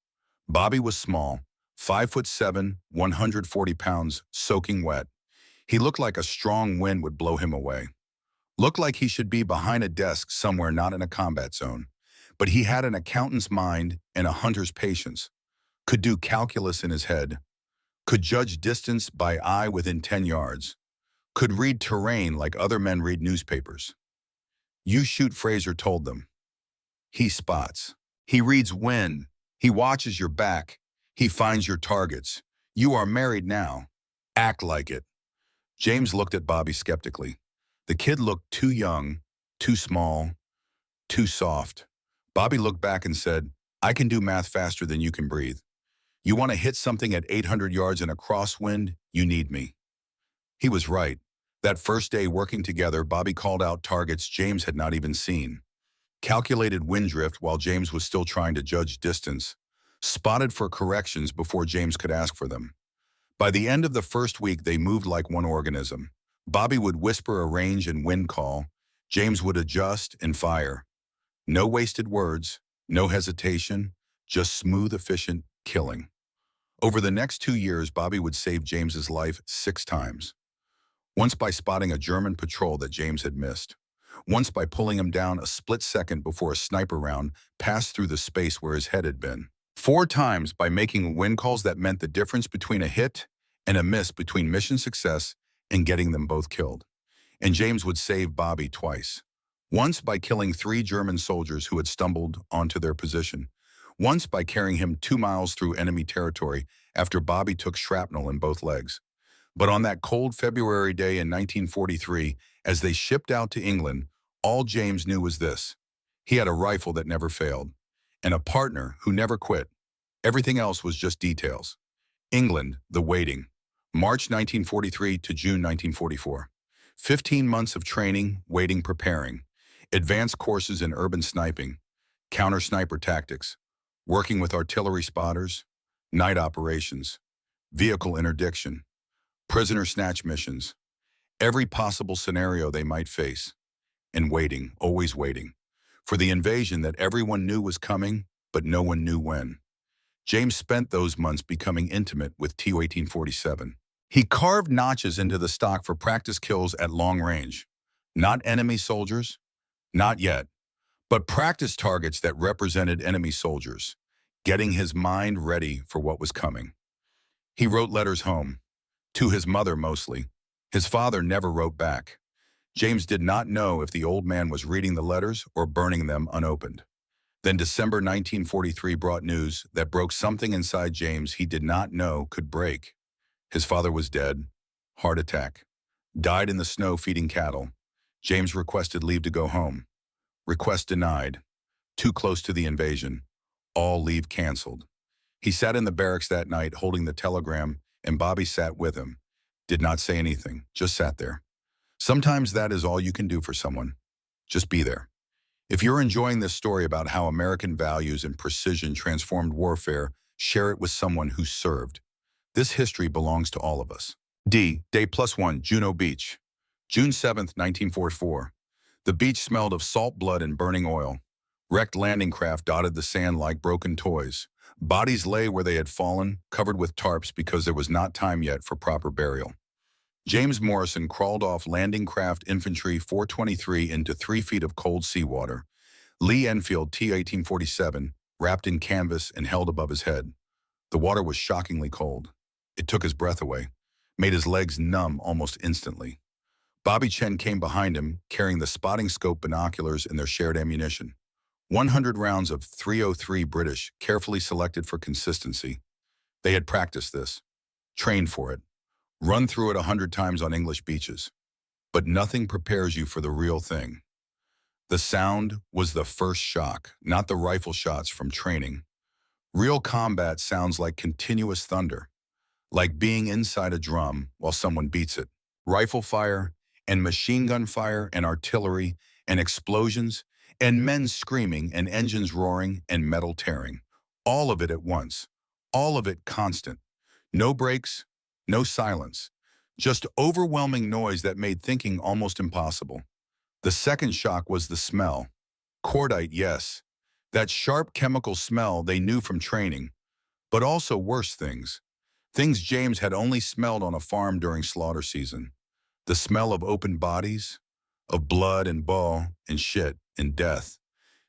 Bobby was small, 5'7", 140 pounds, soaking wet. He looked like a strong wind would blow him away. Looked like he should be behind a desk somewhere not in a combat zone. But he had an accountant's mind and a hunter's patience. Could do calculus in his head. Could judge distance by eye within 10 yards. Could read terrain like other men read newspapers. You shoot, Fraser told them. He spots. He reads wind. He watches your back. He finds your targets. You are married now. Act like it. James looked at Bobby skeptically. The kid looked too young, too small, too soft. Bobby looked back and said, I can do math faster than you can breathe. You want to hit something at 800 yards in a crosswind, you need me. He was right. That first day working together, Bobby called out targets James had not even seen. Calculated wind drift while James was still trying to judge distance. Spotted for corrections before James could ask for them. By the end of the first week, they moved like one organism. Bobby would whisper a range and wind call. James would adjust and fire. No wasted words, no hesitation, just smooth, efficient killing. Over the next 2 years, Bobby would save James's life 6 times. Once by spotting a German patrol that James had missed. Once by pulling him down a split second before a sniper round passed through the space where his head had been. 4 times by making wind calls that meant the difference between a hit and a miss, between mission success and getting them both killed. And James would save Bobby twice. Once by killing 3 German soldiers who had stumbled onto their position. Once by carrying him 2 miles through enemy territory after Bobby took shrapnel in both legs. But on that cold February day in 1943, as they shipped out to England, all James knew was this. He had a rifle that never failed, and a partner who never quit. Everything else was just details. England, the waiting. March 1943 to June 1944. 15 months of training, waiting, preparing. Advanced courses in urban sniping, counter-sniper tactics, working with artillery spotters, night operations, vehicle interdiction, prisoner snatch missions, every possible scenario they might face, and waiting, always waiting, for the invasion that everyone knew was coming, but no one knew when. James spent those months becoming intimate with Tu-1847. He carved notches into the stock for practice kills at long range. Not enemy soldiers, not yet, but practice targets that represented enemy soldiers, getting his mind ready for what was coming. He wrote letters home, to his mother mostly. His father never wrote back. James did not know if the old man was reading the letters or burning them unopened. Then December 1943 brought news that broke something inside James he did not know could break. His father was dead, heart attack, died in the snow feeding cattle. James requested leave to go home. Request denied. Too close to the invasion. All leave canceled. He sat in the barracks that night holding the telegram, and Bobby sat with him. Did not say anything, just sat there. Sometimes that is all you can do for someone. Just be there. If you're enjoying this story about how American values and precision transformed warfare, share it with someone who served. This history belongs to all of us. Day +1, Juno Beach. June 7, 1944. The beach smelled of salt blood and burning oil. Wrecked landing craft dotted the sand like broken toys. Bodies lay where they had fallen, covered with tarps because there was not time yet for proper burial. James Morrison crawled off landing craft infantry 423 into 3 feet of cold seawater. Lee-Enfield T-1847, wrapped in canvas and held above his head. The water was shockingly cold. It took his breath away, made his legs numb almost instantly. Bobby Chen came behind him, carrying the spotting scope binoculars and their shared ammunition. 100 rounds of .303 British, carefully selected for consistency. They had practiced this, trained for it, run through it 100 times on English beaches. But nothing prepares you for the real thing. The sound was the first shock, not the rifle shots from training. Real combat sounds like continuous thunder, like being inside a drum while someone beats it. Rifle fire and machine gun fire and artillery and explosions and men screaming and engines roaring and metal tearing. All of it at once. All of it constant. No breaks, no silence. Just overwhelming noise that made thinking almost impossible. The second shock was the smell. Cordite, yes. That sharp chemical smell they knew from training. But also worse things. Things James had only smelled on a farm during slaughter season. The smell of open bodies, of blood and ball and shit and death.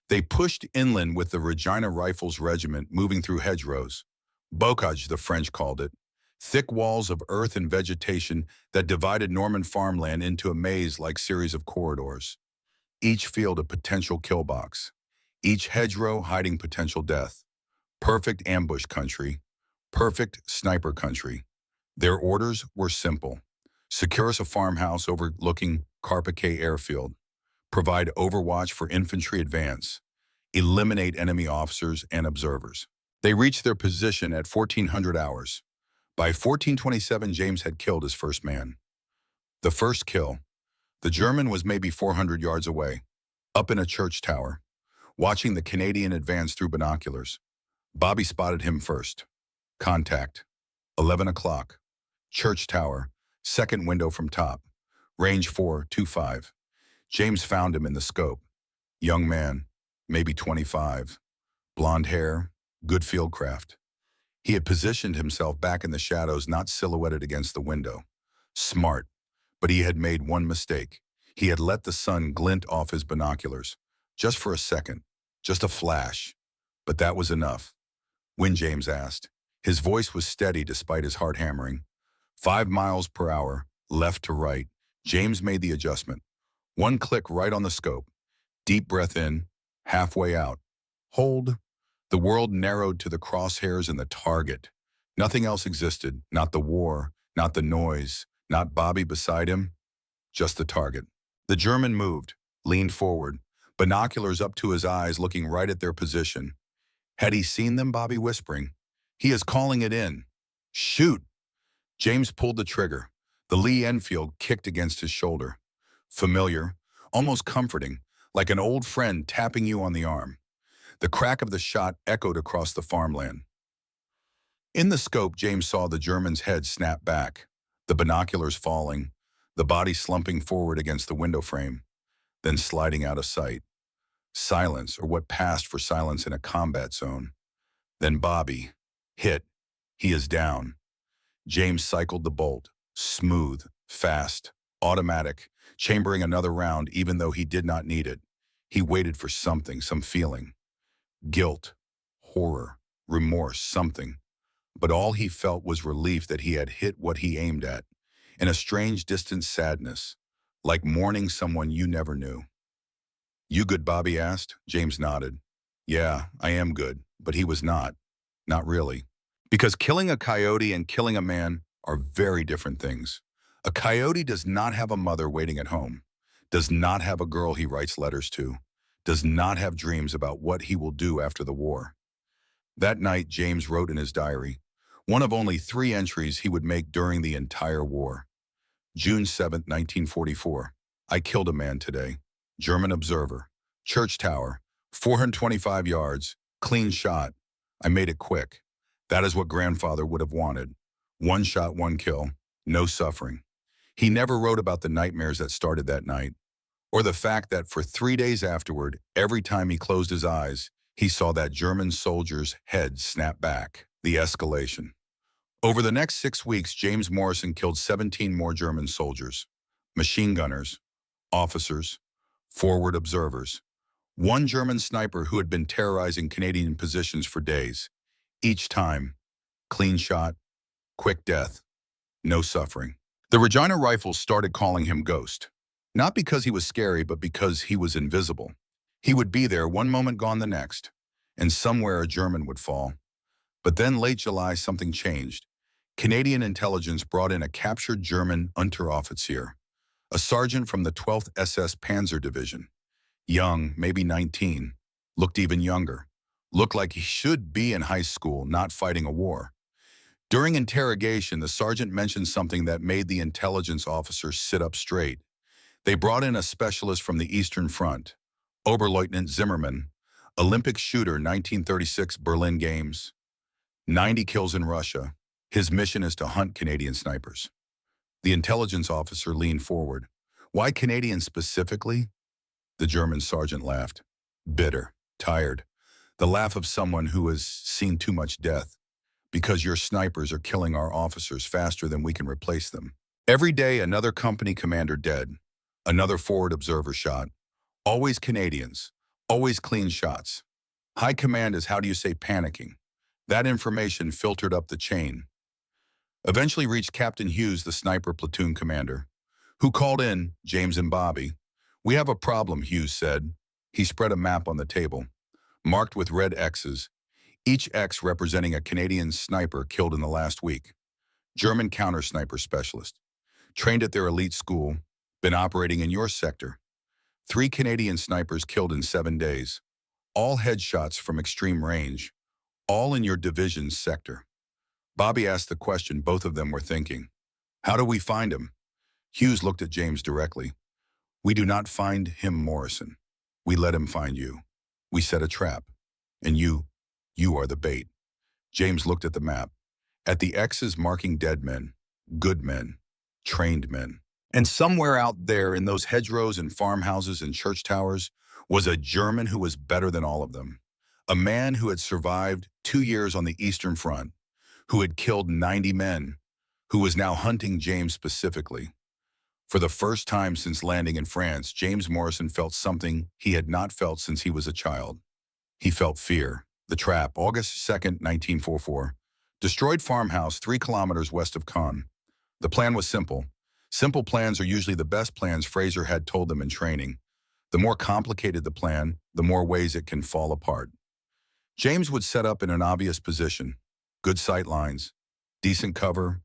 They pushed inland with the Regina Rifles Regiment moving through hedgerows. Bocage, the French called it. Thick walls of earth and vegetation that divided Norman farmland into a maze-like series of corridors. Each field a potential kill box. Each hedgerow hiding potential death. Perfect ambush country. Perfect sniper country. Their orders were simple. Secure us a farmhouse overlooking Carpiquet airfield. Provide overwatch for infantry advance. Eliminate enemy officers and observers. They reached their position at 1400 hours. By 1427, James had killed his first man. The first kill. The German was maybe 400 yards away, up in a church tower, watching the Canadian advance through binoculars. Bobby spotted him first. Contact. 11 o'clock. Church tower. Second window from top. Range 425. James found him in the scope. Young man, maybe 25. Blonde hair, good fieldcraft. He had positioned himself back in the shadows, not silhouetted against the window. Smart, but he had made one mistake. He had let the sun glint off his binoculars. Just for a second, just a flash. But that was enough. When James asked, his voice was steady despite his heart hammering. 5 miles per hour, left to right. James made the adjustment. One click right on the scope. Deep breath in, halfway out. Hold. The world narrowed to the crosshairs and the target. Nothing else existed, not the war, not the noise, not Bobby beside him, just the target. The German moved, leaned forward, binoculars up to his eyes looking right at their position. Had he seen them, Bobby whispering? He is calling it in. Shoot! James pulled the trigger. The Lee-Enfield kicked against his shoulder. Familiar, almost comforting, like an old friend tapping you on the arm. The crack of the shot echoed across the farmland. In the scope, James saw the German's head snap back, the binoculars falling, the body slumping forward against the window frame, then sliding out of sight. Silence, or what passed for silence in a combat zone. Then Bobby, hit. He is down. James cycled the bolt, smooth, fast, automatic, chambering another round even though he did not need it. He waited for something, some feeling. Guilt, horror, remorse, something. But all he felt was relief that he had hit what he aimed at, and a strange distant sadness, like mourning someone you never knew. You good, Bobby asked. James nodded. Yeah, I am good, but he was not. Not really. Because killing a coyote and killing a man are very different things. A coyote does not have a mother waiting at home, does not have a girl he writes letters to, does not have dreams about what he will do after the war. That night, James wrote in his diary, one of only 3 entries he would make during the entire war. June 7, 1944. I killed a man today. German observer. Church tower. 425 yards. Clean shot. I made it quick. That is what grandfather would have wanted. 1 shot, 1 kill. No suffering. He never wrote about the nightmares that started that night, or the fact that for 3 days afterward, every time he closed his eyes, he saw that German soldier's head snap back. The escalation. Over the next 6 weeks, James Morrison killed 17 more German soldiers, machine gunners, officers, forward observers. 1 German sniper who had been terrorizing Canadian positions for days. Each time, clean shot, quick death, no suffering. The Regina Rifles started calling him Ghost. Not because he was scary, but because he was invisible. He would be there one moment, gone the next, and somewhere a German would fall. But then late July, something changed. Canadian intelligence brought in a captured German Unteroffizier, a sergeant from the 12th SS Panzer Division. Young, maybe 19, looked even younger. Looked like he should be in high school, not fighting a war. During interrogation, the sergeant mentioned something that made the intelligence officer sit up straight. They brought in a specialist from the Eastern Front, Oberleutnant Zimmermann, Olympic shooter, 1936 Berlin Games. 90 kills in Russia. His mission is to hunt Canadian snipers. The intelligence officer leaned forward. Why Canadians specifically? The German sergeant laughed. Bitter, tired. The laugh of someone who has seen too much death. Because your snipers are killing our officers faster than we can replace them. Every day, another company commander dead. Another forward observer shot. Always Canadians. Always clean shots. High command is, how do you say, panicking. That information filtered up the chain. Eventually reached Captain Hughes, the sniper platoon commander, who called in James and Bobby. "We have a problem," Hughes said. He spread a map on the table, marked with red X's, each X representing a Canadian sniper killed in the last week. German counter-sniper specialist, trained at their elite school, been operating in your sector. 3 Canadian snipers killed in 7 days, all headshots from extreme range, all in your division's sector. Bobby asked the question both of them were thinking. How do we find him? Hughes looked at James directly. We do not find him, Morrison. We let him find you. We set a trap. And you are the bait. James looked at the map, at the X's marking dead men, good men, trained men. And somewhere out there in those hedgerows and farmhouses and church towers was a German who was better than all of them. A man who had survived 2 years on the Eastern Front, who had killed 90 men, who was now hunting James specifically. For the first time since landing in France, James Morrison felt something he had not felt since he was a child. He felt fear. The trap, August 2nd, 1944, destroyed farmhouse 3 kilometers west of Caen. The plan was simple. Simple plans are usually the best plans, Fraser had told them in training. The more complicated the plan, the more ways it can fall apart. James would set up in an obvious position, good sight lines, decent cover,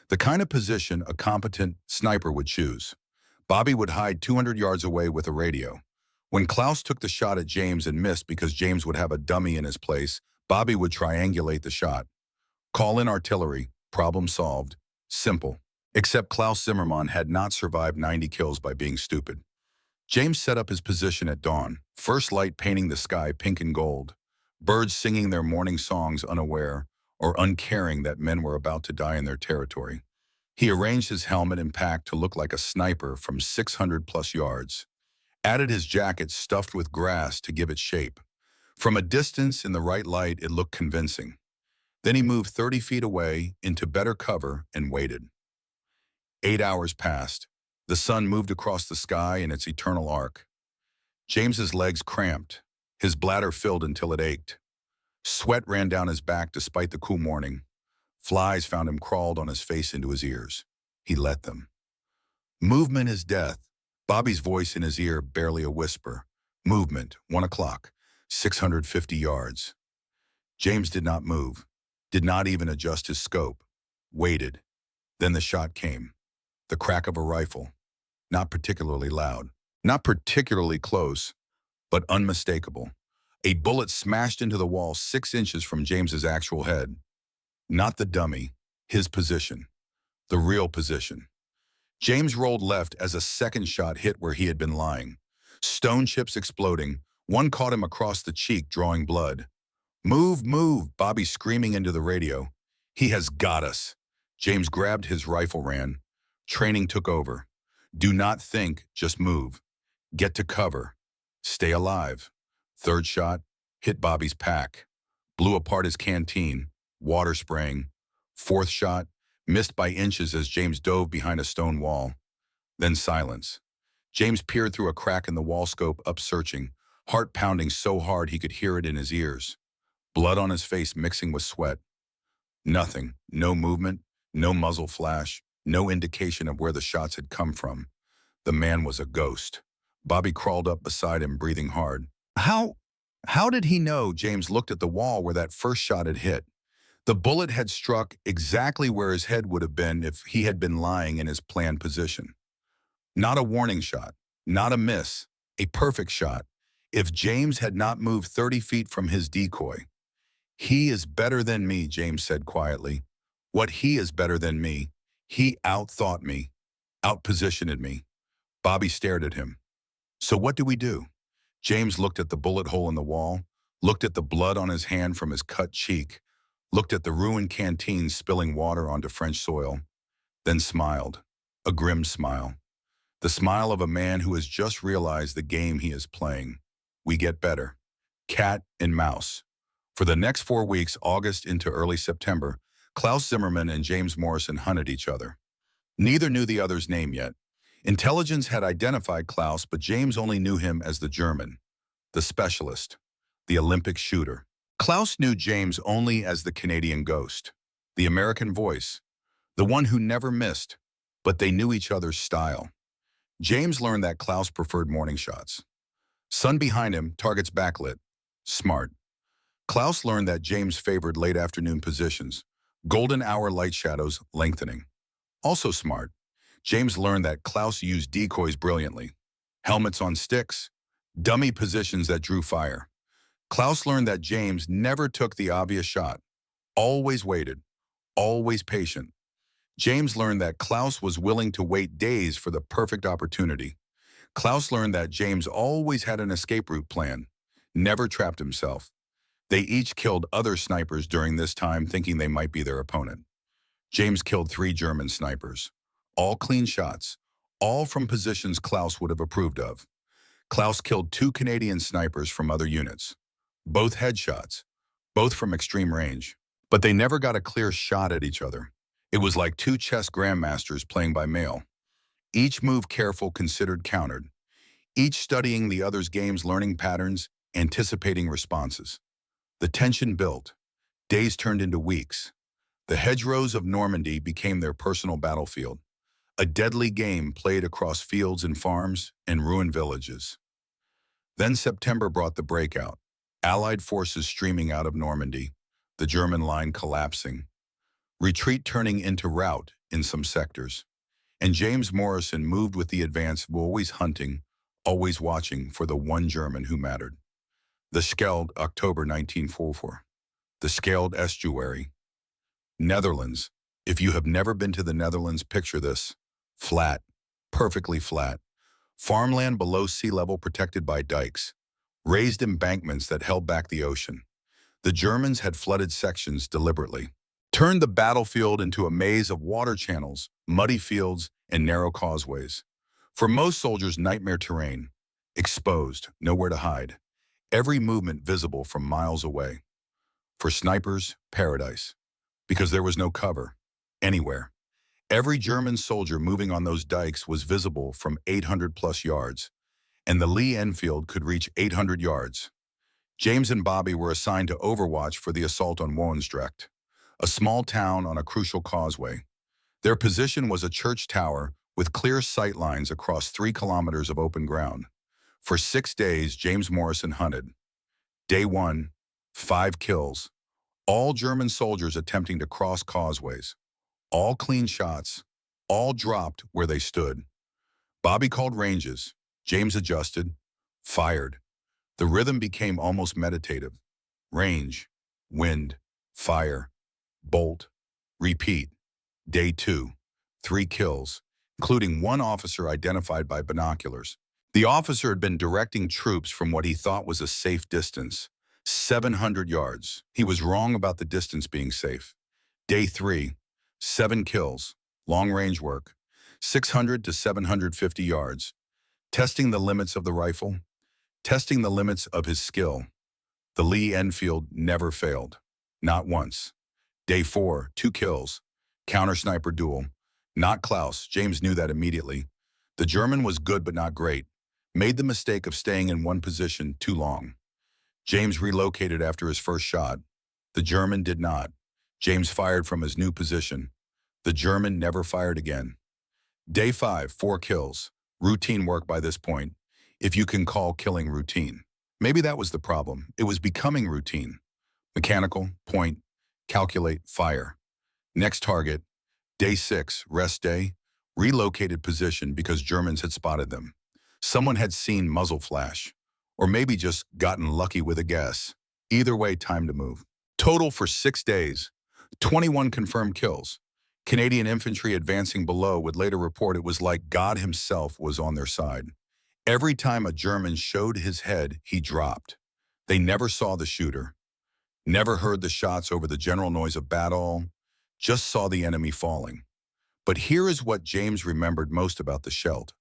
the kind of position a competent sniper would choose. Bobby would hide 200 yards away with a radio. When Klaus took the shot at James and missed because James would have a dummy in his place, Bobby would triangulate the shot. Call in artillery, problem solved, simple. Except Klaus Zimmermann had not survived 90 kills by being stupid. James set up his position at dawn, first light painting the sky pink and gold, birds singing their morning songs unaware or uncaring that men were about to die in their territory. He arranged his helmet and pack to look like a sniper from 600 plus yards, added his jacket stuffed with grass to give it shape. From a distance in the right light, it looked convincing. Then he moved 30 feet away into better cover and waited. 8 hours passed. The sun moved across the sky in its eternal arc. James's legs cramped. His bladder filled until it ached. Sweat ran down his back despite the cool morning. Flies found him crawled on his face into his ears. He let them. Movement is death. Bobby's voice in his ear, barely a whisper. Movement, 1 o'clock, 650 yards. James did not move, did not even adjust his scope. Waited. Then the shot came. The crack of a rifle. Not particularly loud. Not particularly close, but unmistakable. A bullet smashed into the wall 6 inches from James's actual head. Not the dummy, his position. The real position. James rolled left as a second shot hit where he had been lying. Stone chips exploding. One caught him across the cheek, drawing blood. Move, move, Bobby screaming into the radio. He has got us. James grabbed his rifle, ran. Training took over. Do not think, just move. Get to cover. Stay alive. Third shot, hit Bobby's pack. Blew apart his canteen, water spraying. Fourth shot, missed by inches as James dove behind a stone wall. Then silence. James peered through a crack in the wall scope, up searching, heart pounding so hard he could hear it in his ears. Blood on his face mixing with sweat. Nothing, no movement, no muzzle flash, no indication of where the shots had come from. The man was a ghost. Bobby crawled up beside him, breathing hard. How did he know? James looked at the wall where that first shot had hit. The bullet had struck exactly where his head would have been if he had been lying in his planned position. Not a warning shot, not a miss, a perfect shot. If James had not moved 30 feet from his decoy. He is better than me, James said quietly. What he is better than me. He outthought me, outpositioned me. Bobby stared at him. So what do we do? James looked at the bullet hole in the wall, looked at the blood on his hand from his cut cheek, looked at the ruined canteen spilling water onto French soil, then smiled, a grim smile. The smile of a man who has just realized the game he is playing. We get better. Cat and mouse. For the next 4 weeks, August into early September, Klaus Zimmermann and James Morrison hunted each other. Neither knew the other's name yet. Intelligence had identified Klaus, but James only knew him as the German, the specialist, the Olympic shooter. Klaus knew James only as the Canadian ghost, the American voice, the one who never missed, but they knew each other's style. James learned that Klaus preferred morning shots. Sun behind him, targets backlit. Smart. Klaus learned that James favored late afternoon positions. Golden hour light shadows lengthening. Also smart. James learned that Klaus used decoys brilliantly. Helmets on sticks. Dummy positions that drew fire. Klaus learned that James never took the obvious shot. Always waited. Always patient. James learned that Klaus was willing to wait days for the perfect opportunity. Klaus learned that James always had an escape route plan. Never trapped himself. They each killed other snipers during this time thinking they might be their opponent. James killed 3 German snipers. All clean shots. All from positions Klaus would have approved of. Klaus killed 2 Canadian snipers from other units. Both headshots. Both from extreme range. But they never got a clear shot at each other. It was like 2 chess grandmasters playing by mail. Each move careful, considered, countered. Each studying the other's game's learning patterns, anticipating responses. The tension built. Days turned into weeks. The hedgerows of Normandy became their personal battlefield. A deadly game played across fields and farms and ruined villages. Then September brought the breakout. Allied forces streaming out of Normandy. The German line collapsing. Retreat turning into rout in some sectors. And James Morrison moved with the advance, always hunting, always watching for the one German who mattered. The Scheldt, October 1944. The Scheldt Estuary. Netherlands. If you have never been to the Netherlands, picture this. Flat. Perfectly flat. Farmland below sea level protected by dikes. Raised embankments that held back the ocean. The Germans had flooded sections deliberately. Turned the battlefield into a maze of water channels, muddy fields, and narrow causeways. For most soldiers, nightmare terrain. Exposed, nowhere to hide. Every movement visible from miles away. For snipers, paradise. Because there was no cover. Anywhere. Every German soldier moving on those dikes was visible from 800 plus yards. And the Lee-Enfield could reach 800 yards. James and Bobby were assigned to overwatch for the assault on Woensdrecht, a small town on a crucial causeway. Their position was a church tower with clear sight lines across 3 kilometers of open ground. For 6 days, James Morrison hunted. Day 1, 5 kills. All German soldiers attempting to cross causeways. All clean shots. All dropped where they stood. Bobby called ranges. James adjusted. Fired. The rhythm became almost meditative. Range. Wind. Fire. Bolt. Repeat. Day 2. 3 kills, including 1 officer identified by binoculars. The officer had been directing troops from what he thought was a safe distance. 700 yards. He was wrong about the distance being safe. Day 3. 7 kills. Long-range work. 600 to 750 yards. Testing the limits of the rifle. Testing the limits of his skill. The Lee-Enfield never failed. Not once. Day 4. 2 kills. Counter-sniper duel. Not Klaus. James knew that immediately. The German was good but not great. Made the mistake of staying in one position too long. James relocated after his first shot. The German did not. James fired from his new position. The German never fired again. Day 5, 4 kills. Routine work by this point, if you can call killing routine. Maybe that was the problem. It was becoming routine. Mechanical, point, calculate, fire. Next target, day 6, rest day, relocated position because Germans had spotted them. Someone had seen muzzle flash, or maybe just gotten lucky with a guess. Either way, time to move. Total for 6 days, 21 confirmed kills. Canadian infantry advancing below would later report it was like God himself was on their side. Every time a German showed his head, he dropped. They never saw the shooter. Never heard the shots over the general noise of battle. Just saw the enemy falling. But here is what James remembered most about the Scheldt.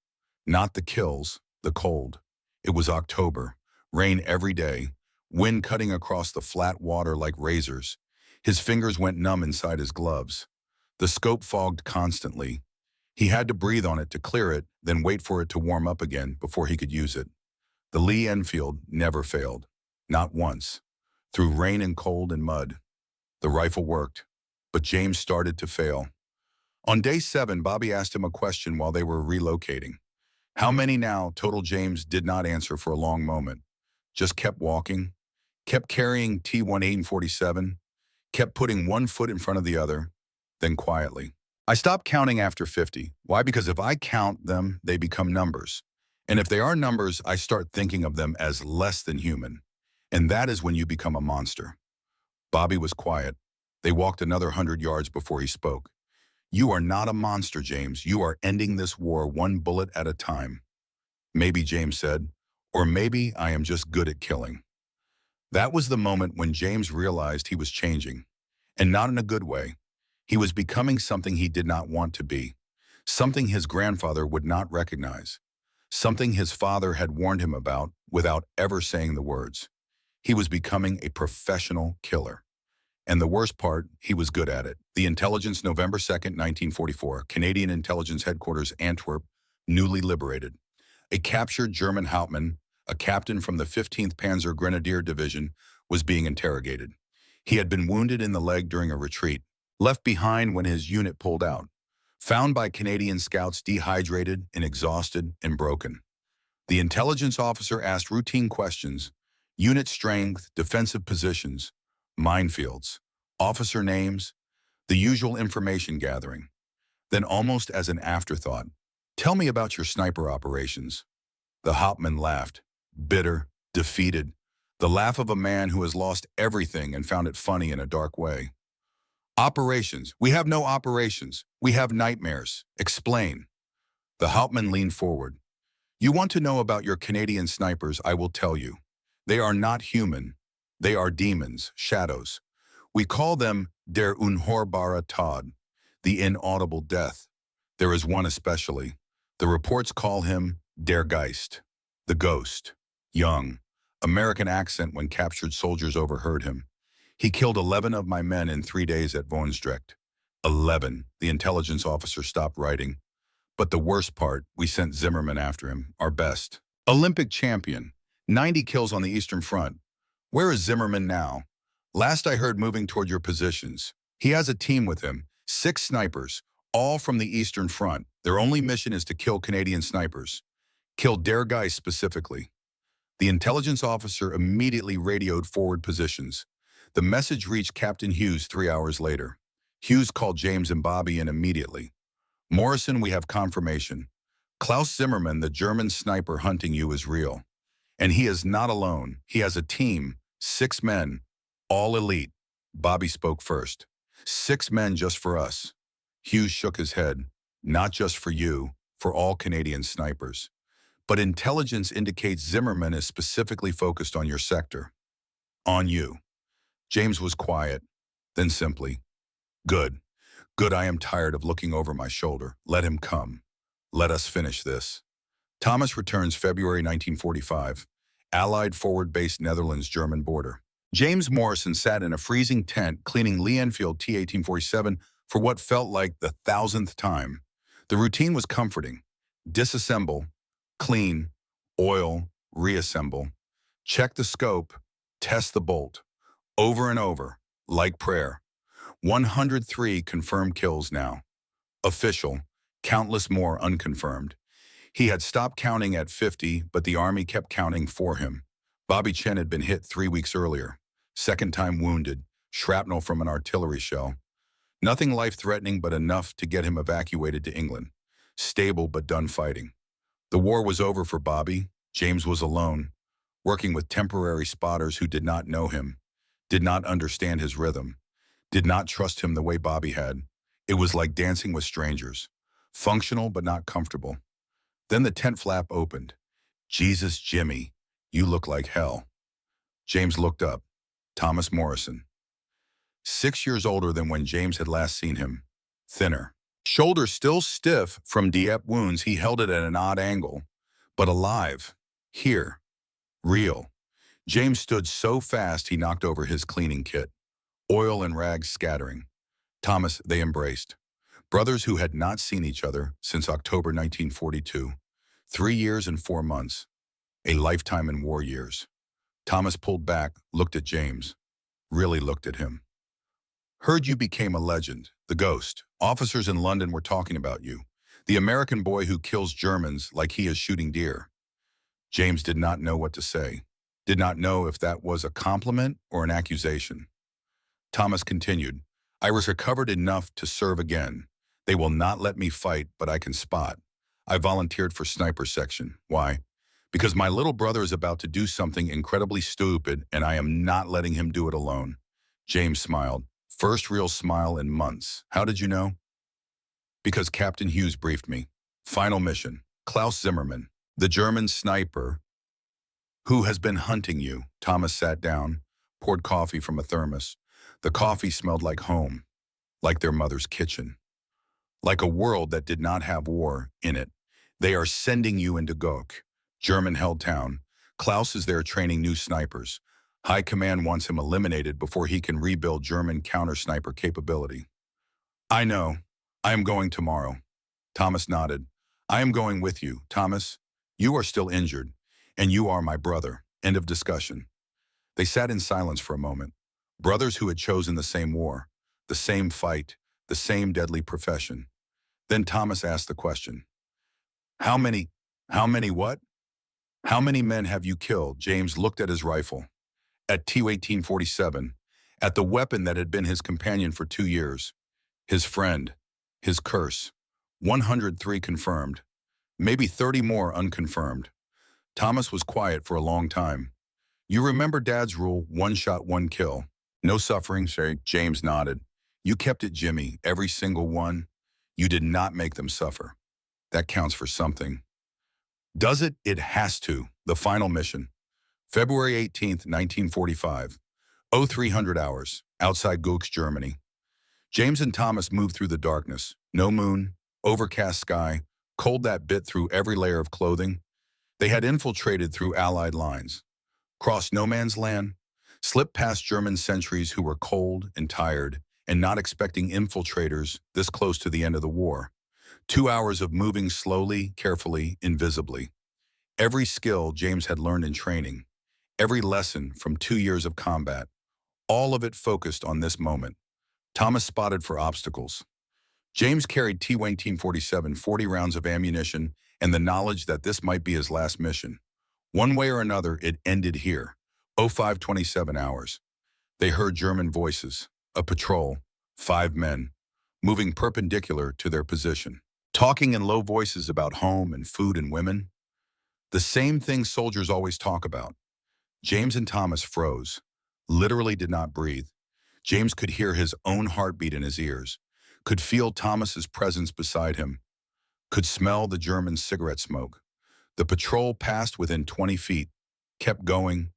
Not the kills, the cold. It was October. Rain every day. Wind cutting across the flat water like razors. His fingers went numb inside his gloves. The scope fogged constantly. He had to breathe on it to clear it, then wait for it to warm up again before he could use it. The Lee-Enfield never failed. Not once. Through rain and cold and mud. The rifle worked, but James started to fail. On day 7, Bobby asked him a question while they were relocating. How many now? Total James did not answer for a long moment. Just kept walking, kept carrying T-1847, kept putting one foot in front of the other, then quietly. I stopped counting after 50. Why? Because if I count them, they become numbers. And if they are numbers, I start thinking of them as less than human. And that is when you become a monster. Bobby was quiet. They walked another 100 yards before he spoke. You are not a monster, James. You are ending this war one bullet at a time. Maybe, James said, or maybe I am just good at killing. That was the moment when James realized he was changing, and not in a good way. He was becoming something he did not want to be, something his grandfather would not recognize, something his father had warned him about without ever saying the words. He was becoming a professional killer. And the worst part, he was good at it. The Intelligence, November 2nd, 1944, Canadian Intelligence Headquarters, Antwerp, newly liberated. A captured German Hauptmann, a captain from the 15th Panzer Grenadier Division, was being interrogated. He had been wounded in the leg during a retreat, left behind when his unit pulled out, found by Canadian scouts dehydrated and exhausted and broken. The intelligence officer asked routine questions: unit strength, defensive positions, minefields, officer names, the usual information gathering. Then, almost as an afterthought, tell me about your sniper operations. The Hauptmann laughed, bitter, defeated, the laugh of a man who has lost everything and found it funny in a dark way. Operations. We have no operations. We have nightmares. Explain. The Hauptmann leaned forward. You want to know about your Canadian snipers, I will tell you. They are not human. They are demons, shadows. We call them der unhörbare Tod, the inaudible death. There is one especially. The reports call him der Geist, the ghost. Young, American accent when captured soldiers overheard him. He killed 11 of my men in 3 days at Woensdrecht. 11. The intelligence officer stopped writing. But the worst part, we sent Zimmerman after him, our best. Olympic champion, 90 kills on the Eastern Front. Where is Zimmerman now? Last I heard, moving toward your positions. He has a team with him, 6 snipers, all from the Eastern Front. Their only mission is to kill Canadian snipers. Kill der Geist specifically. The intelligence officer immediately radioed forward positions. The message reached Captain Hughes 3 hours later. Hughes called James and Bobby in immediately. Morrison, we have confirmation. Klaus Zimmerman, the German sniper hunting you, is real. And he is not alone. He has a team, 6 men, all elite. Bobby spoke first. 6 men just for us. Hughes shook his head. Not just for you, for all Canadian snipers. But intelligence indicates Zimmerman is specifically focused on your sector. On you. James was quiet, then simply, good. Good, I am tired of looking over my shoulder. Let him come. Let us finish this. Thomas returns February 1945, Allied forward-based Netherlands-German border. James Morrison sat in a freezing tent cleaning Lee-Enfield T-1847 for what felt like the 1,000th time. The routine was comforting. Disassemble, clean, oil, reassemble, check the scope, test the bolt, over and over, like prayer. 103 confirmed kills now. Official, countless more unconfirmed. He had stopped counting at 50, but the Army kept counting for him. Bobby Chen had been hit 3 weeks earlier, second time wounded, shrapnel from an artillery shell. Nothing life-threatening, but enough to get him evacuated to England. Stable but done fighting. The war was over for Bobby. James was alone, working with temporary spotters who did not know him, did not understand his rhythm, did not trust him the way Bobby had. It was like dancing with strangers, functional but not comfortable. Then the tent flap opened. Jesus, Jimmy, you look like hell. James looked up. Thomas Morrison. 6 years older than when James had last seen him. Thinner. Shoulders still stiff from Dieppe wounds, he held it at an odd angle. But alive. Here. Real. James stood so fast he knocked over his cleaning kit. Oil and rags scattering. Thomas, they embraced. Brothers who had not seen each other since October 1942. 3 years and 4 months. A lifetime in war years. Thomas pulled back, looked at James. Really looked at him. Heard you became a legend, the ghost. Officers in London were talking about you. The American boy who kills Germans like he is shooting deer. James did not know what to say, did not know if that was a compliment or an accusation. Thomas continued, I was recovered enough to serve again. They will not let me fight, but I can spot. I volunteered for sniper section. Why? Because my little brother is about to do something incredibly stupid, and I am not letting him do it alone. James smiled. First real smile in months. How did you know? Because Captain Hughes briefed me. Final mission. Klaus Zimmermann, the German sniper who has been hunting you. Thomas sat down, poured coffee from a thermos. The coffee smelled like home, like their mother's kitchen, like a world that did not have war in it. They are sending you into Gok, German-held town. Klaus is there training new snipers. High Command wants him eliminated before he can rebuild German counter-sniper capability. I know. I am going tomorrow. Thomas nodded. I am going with you, Thomas. You are still injured, and you are my brother. End of discussion. They sat in silence for a moment. Brothers who had chosen the same war, the same fight, the same deadly profession. Then Thomas asked the question. How many what? How many men have you killed? James looked at his rifle. At T-1847, at the weapon that had been his companion for 2 years. His friend, his curse. 103 confirmed. Maybe 30 more unconfirmed. Thomas was quiet for a long time. You remember Dad's rule, 1 shot, 1 kill. No suffering, sir. James nodded. You kept it, Jimmy, every single one. You did not make them suffer. That counts for something. Does it? It has to. The final mission. February 18th, 1945. 0300 hours, outside Gok, Germany. James and Thomas moved through the darkness. No moon, overcast sky, cold that bit through every layer of clothing. They had infiltrated through Allied lines, crossed no man's land, slipped past German sentries who were cold and tired and not expecting infiltrators this close to the end of the war. 2 hours of moving slowly, carefully, invisibly. Every skill James had learned in training, every lesson from 2 years of combat, all of it focused on this moment. Thomas spotted for obstacles. James carried T-1847 40 rounds of ammunition and the knowledge that this might be his last mission. One way or another, it ended here. 0527 hours. They heard German voices, a patrol, 5 men, moving perpendicular to their position, talking in low voices about home and food and women. The same thing soldiers always talk about. James and Thomas froze, literally did not breathe. James could hear his own heartbeat in his ears, could feel Thomas's presence beside him, could smell the German cigarette smoke. The patrol passed within 20 feet, kept going,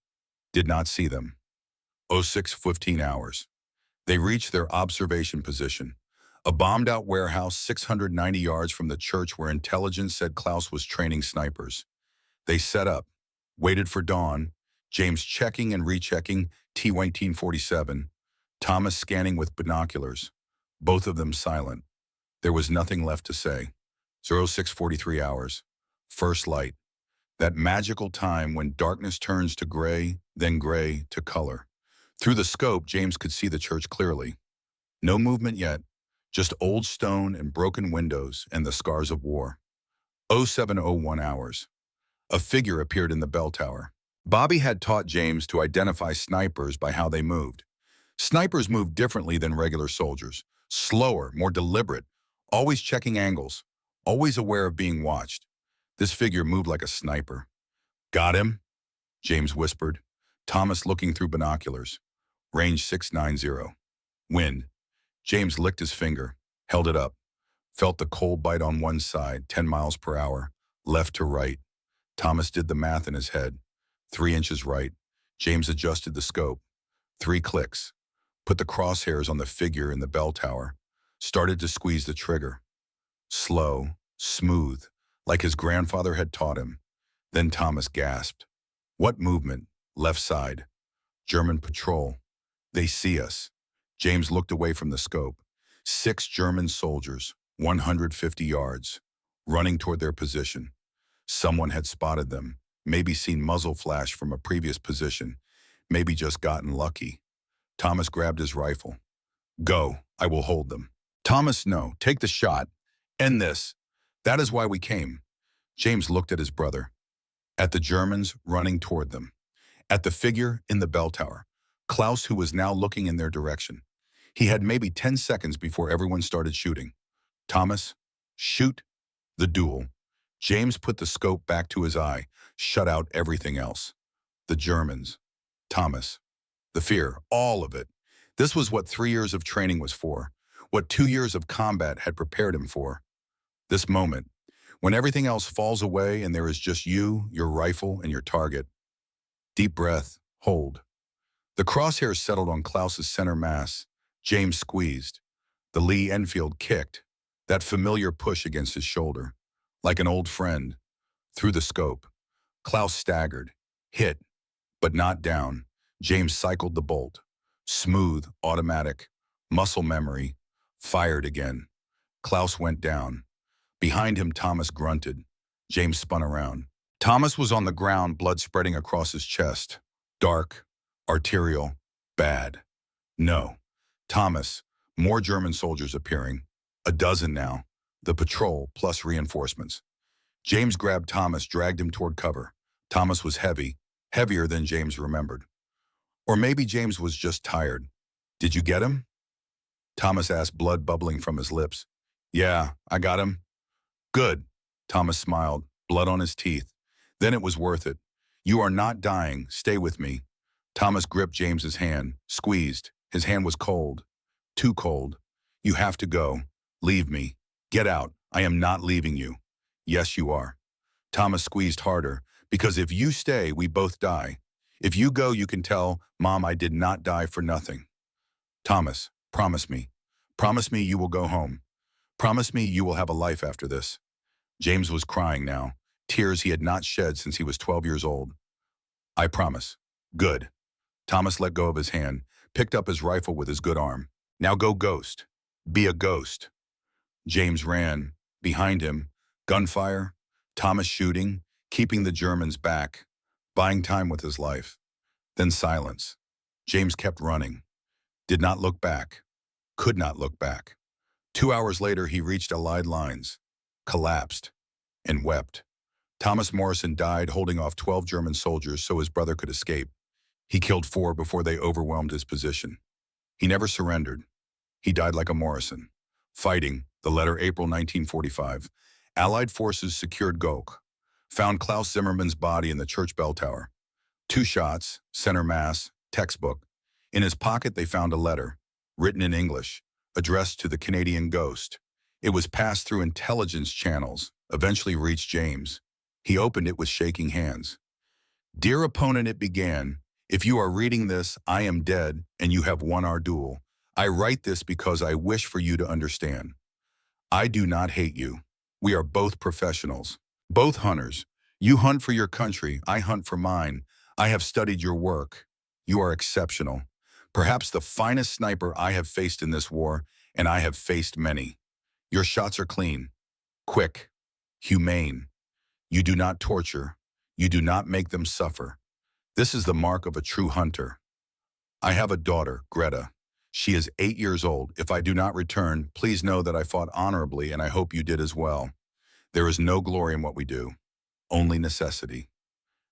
did not see them. 0615 hours. They reached their observation position, a bombed-out warehouse 690 yards from the church where intelligence said Klaus was training snipers. They set up, waited for dawn, James checking and rechecking T-1847, Thomas scanning with binoculars, both of them silent. There was nothing left to say. 0643 hours. First light. That magical time when darkness turns to gray, then gray to color. Through the scope, James could see the church clearly. No movement yet, just old stone and broken windows and the scars of war. 0701 hours. A figure appeared in the bell tower. Bobby had taught James to identify snipers by how they moved. Snipers moved differently than regular soldiers. Slower, more deliberate, always checking angles, always aware of being watched. This figure moved like a sniper. Got him? James whispered. Thomas looking through binoculars. Range 690. Wind. James licked his finger, held it up, felt the cold bite on one side, 10 miles per hour, left to right. Thomas did the math in his head. 3 inches right. James adjusted the scope. 3 clicks. Put the crosshairs on the figure in the bell tower. Started to squeeze the trigger. Slow, smooth, like his grandfather had taught him. Then Thomas gasped. What movement? Left side. German patrol. They see us. James looked away from the scope. 6 German soldiers, 150 yards, running toward their position. Someone had spotted them, maybe seen muzzle flash from a previous position, maybe just gotten lucky. Thomas grabbed his rifle. Go, I will hold them. Thomas, no, take the shot. End this. That is why we came. James looked at his brother, at the Germans running toward them, at the figure in the bell tower, Klaus, who was now looking in their direction. He had maybe 10 seconds before everyone started shooting. Thomas, shoot the duel. James put the scope back to his eye, shut out everything else. The Germans, Thomas, the fear, all of it. This was what 3 years of training was for, what 2 years of combat had prepared him for. This moment, when everything else falls away and there is just you, your rifle, and your target. Deep breath, hold. The crosshairs settled on Klaus's center mass. James squeezed. The Lee-Enfield kicked, that familiar push against his shoulder. Like an old friend. Through the scope. Klaus staggered, hit, but not down. James cycled the bolt. Smooth, automatic, muscle memory, fired again. Klaus went down. Behind him, Thomas grunted. James spun around. Thomas was on the ground, blood spreading across his chest. Dark, arterial, bad. No. Thomas, more German soldiers appearing. A dozen now. The patrol, plus reinforcements. James grabbed Thomas, dragged him toward cover. Thomas was heavy, heavier than James remembered. Or maybe James was just tired. Did you get him? Thomas asked, blood bubbling from his lips. Yeah, I got him. Good. Thomas smiled, blood on his teeth. Then it was worth it. You are not dying. Stay with me. Thomas gripped James's hand, squeezed. His hand was cold. Too cold. You have to go. Leave me. Get out. I am not leaving you. Yes, you are. Thomas squeezed harder, because if you stay, we both die. If you go, you can tell, Mom, I did not die for nothing. Thomas, promise me. Promise me you will go home. Promise me you will have a life after this. James was crying now, tears he had not shed since he was 12 years old. I promise. Good. Thomas let go of his hand, picked up his rifle with his good arm. Now go ghost. Be a ghost. James ran. Behind him, gunfire, Thomas shooting, keeping the Germans back, buying time with his life. Then silence. James kept running. Did not look back. Could not look back. 2 hours later, he reached Allied lines, collapsed, and wept. Thomas Morrison died holding off 12 German soldiers so his brother could escape. He killed 4 before they overwhelmed his position. He never surrendered. He died like a Morrison. Fighting, the letter April 1945, Allied forces secured Gok, found Klaus Zimmermann's body in the church bell tower. 2 shots, center mass, textbook. In his pocket, they found a letter, written in English, addressed to the Canadian ghost. It was passed through intelligence channels, eventually reached James. He opened it with shaking hands. Dear opponent, it began. If you are reading this, I am dead, and you have won our duel. I write this because I wish for you to understand. I do not hate you. We are both professionals, both hunters. You hunt for your country, I hunt for mine. I have studied your work. You are exceptional. Perhaps the finest sniper I have faced in this war, and I have faced many. Your shots are clean, quick, humane. You do not torture. You do not make them suffer. This is the mark of a true hunter. I have a daughter, Greta. She is 8 years old. If I do not return, please know that I fought honorably, and I hope you did as well. There is no glory in what we do, only necessity.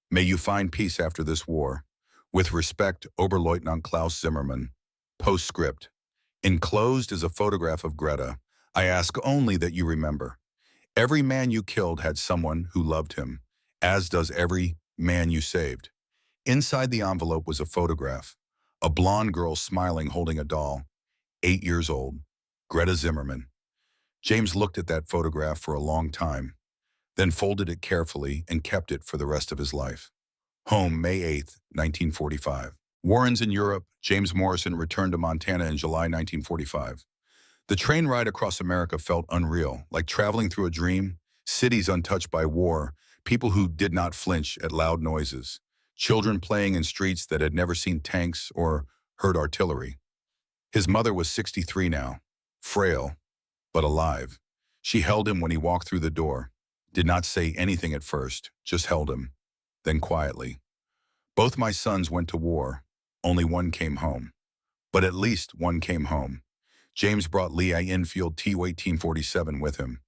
May you find peace after this war. With respect, Oberleutnant Klaus Zimmermann. Postscript. Enclosed is a photograph of Greta. I ask only that you remember. Every man you killed had someone who loved him, as does every man you saved. Inside the envelope was a photograph. A blonde girl smiling holding a doll. 8 years old. Greta Zimmermann. James looked at that photograph for a long time, then folded it carefully and kept it for the rest of his life. Home, May 8, 1945. Warrens in Europe, James Morrison returned to Montana in July 1945. The train ride across America felt unreal, like traveling through a dream, cities untouched by war, people who did not flinch at loud noises, children playing in streets that had never seen tanks or heard artillery. His mother was 63 now, frail, but alive. She held him when he walked through the door, did not say anything at first, just held him. Then quietly. Both my sons went to war. Only one came home. But at least one came home. James brought Lee-Enfield No.4 with him.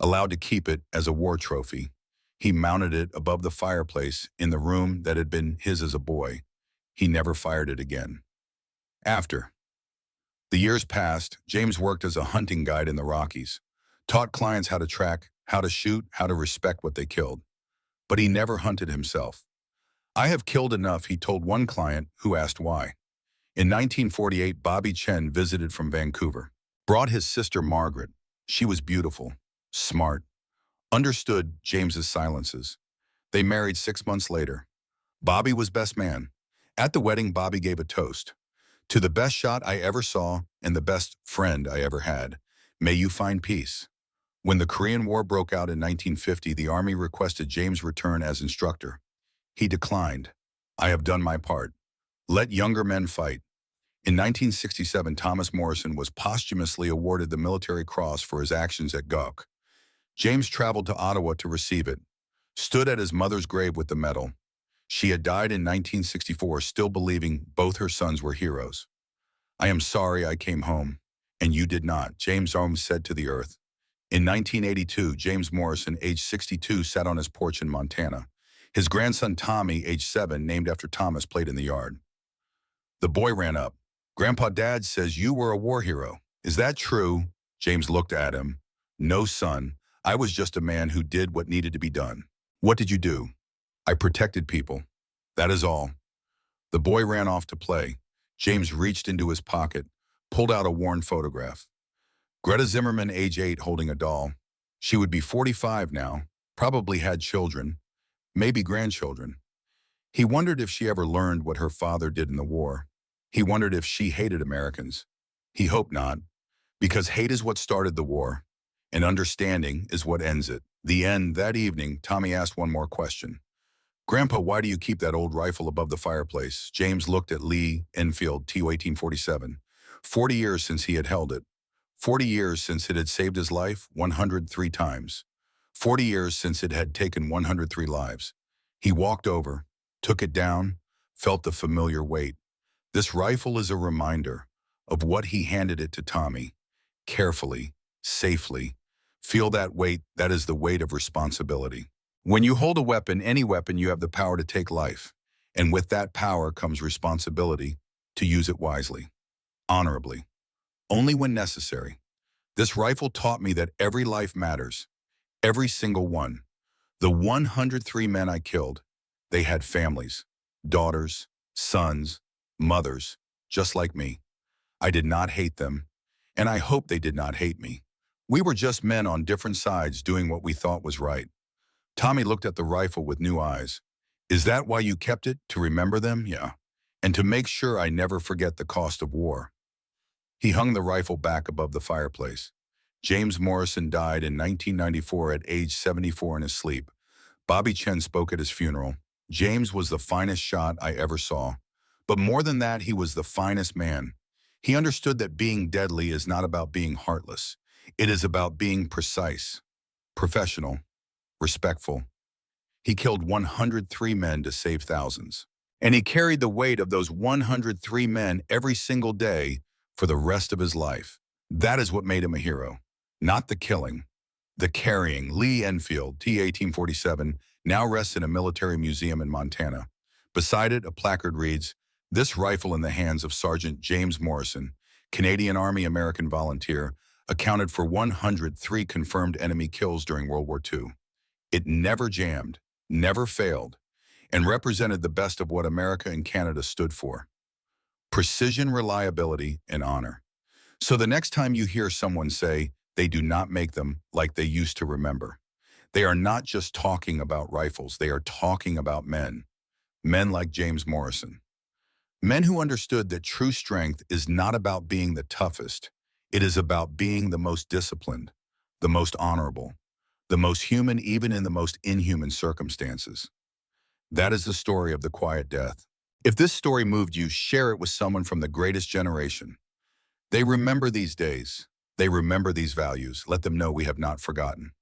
allowed to keep it as a war trophy. He mounted it above the fireplace in the room that had been his as a boy. He never fired it again. After the years passed, James worked as a hunting guide in the Rockies, taught clients how to track, how to shoot, how to respect what they killed. But he never hunted himself. "I have killed enough," he told one client who asked why. In 1948, Bobby Chen visited from Vancouver, brought his sister Margaret. She was beautiful, smart, understood James's silences. They married 6 months later. Bobby was best man. At the wedding, Bobby gave a toast. "To the best shot I ever saw and the best friend I ever had. May you find peace." When the Korean War broke out in 1950, the Army requested James return as instructor. He declined. "I have done my part. Let younger men fight." In 1967, Thomas Morrison was posthumously awarded the Military Cross for his actions at Gok. James traveled to Ottawa to receive it, stood at his mother's grave with the medal. She had died in 1964, still believing both her sons were heroes. "I am sorry I came home, and you did not," James Holmes said to the earth. In 1982, James Morrison, age 62, sat on his porch in Montana. His grandson Tommy, age 7, named after Thomas, played in the yard. The boy ran up. "Grandpa, Dad says you were a war hero. Is that true?" James looked at him. "No, son. I was just a man who did what needed to be done." "What did you do?" "I protected people. That is all." The boy ran off to play. James reached into his pocket, pulled out a worn photograph. Greta Zimmerman, age 8, holding a doll. She would be 45 now, probably had children, maybe grandchildren. He wondered if she ever learned what her father did in the war. He wondered if she hated Americans. He hoped not, because hate is what started the war, and understanding is what ends it. The end. That evening, Tommy asked one more question. "Grandpa, why do you keep that old rifle above the fireplace?" James looked at Lee-Enfield No. 1847. 40 years since he had held it. 40 years since it had saved his life 103 times. 40 years since it had taken 103 lives. He walked over, took it down, felt the familiar weight. This rifle is a reminder of what he handed it to Tommy. Carefully, safely. Feel that weight. That is the weight of responsibility. When you hold a weapon, any weapon, you have the power to take life. And with that power comes responsibility to use it wisely, honorably, only when necessary. This rifle taught me that every life matters, every single one. The 103 men I killed, they had families, daughters, sons, mothers, just like me. I did not hate them, and I hope they did not hate me. We were just men on different sides doing what we thought was right. Tommy looked at the rifle with new eyes. "Is that why you kept it? To remember them?" "Yeah. And to make sure I never forget the cost of war." He hung the rifle back above the fireplace. James Morrison died in 1994 at age 74 in his sleep. Bobby Chen spoke at his funeral. "James was the finest shot I ever saw. But more than that, he was the finest man. He understood that being deadly is not about being heartless. It is about being precise, professional, respectful. He killed 103 men to save thousands. And he carried the weight of those 103 men every single day for the rest of his life. That is what made him a hero. Not the killing, the carrying. Lee-Enfield No. 1847 now rests in a military museum in Montana. Beside it, a placard reads, "This rifle in the hands of Sergeant James Morrison, Canadian Army American volunteer, accounted for 103 confirmed enemy kills during World War II. It never jammed, never failed, and represented the best of what America and Canada stood for: precision, reliability, and honor." So the next time you hear someone say they do not make them like they used to remember, they are not just talking about rifles, they are talking about men. Men like James Morrison. Men who understood that true strength is not about being the toughest. It is about being the most disciplined, the most honorable, the most human, even in the most inhuman circumstances. That is the story of the quiet death. If this story moved you, share it with someone from the greatest generation. They remember these days. They remember these values. Let them know we have not forgotten.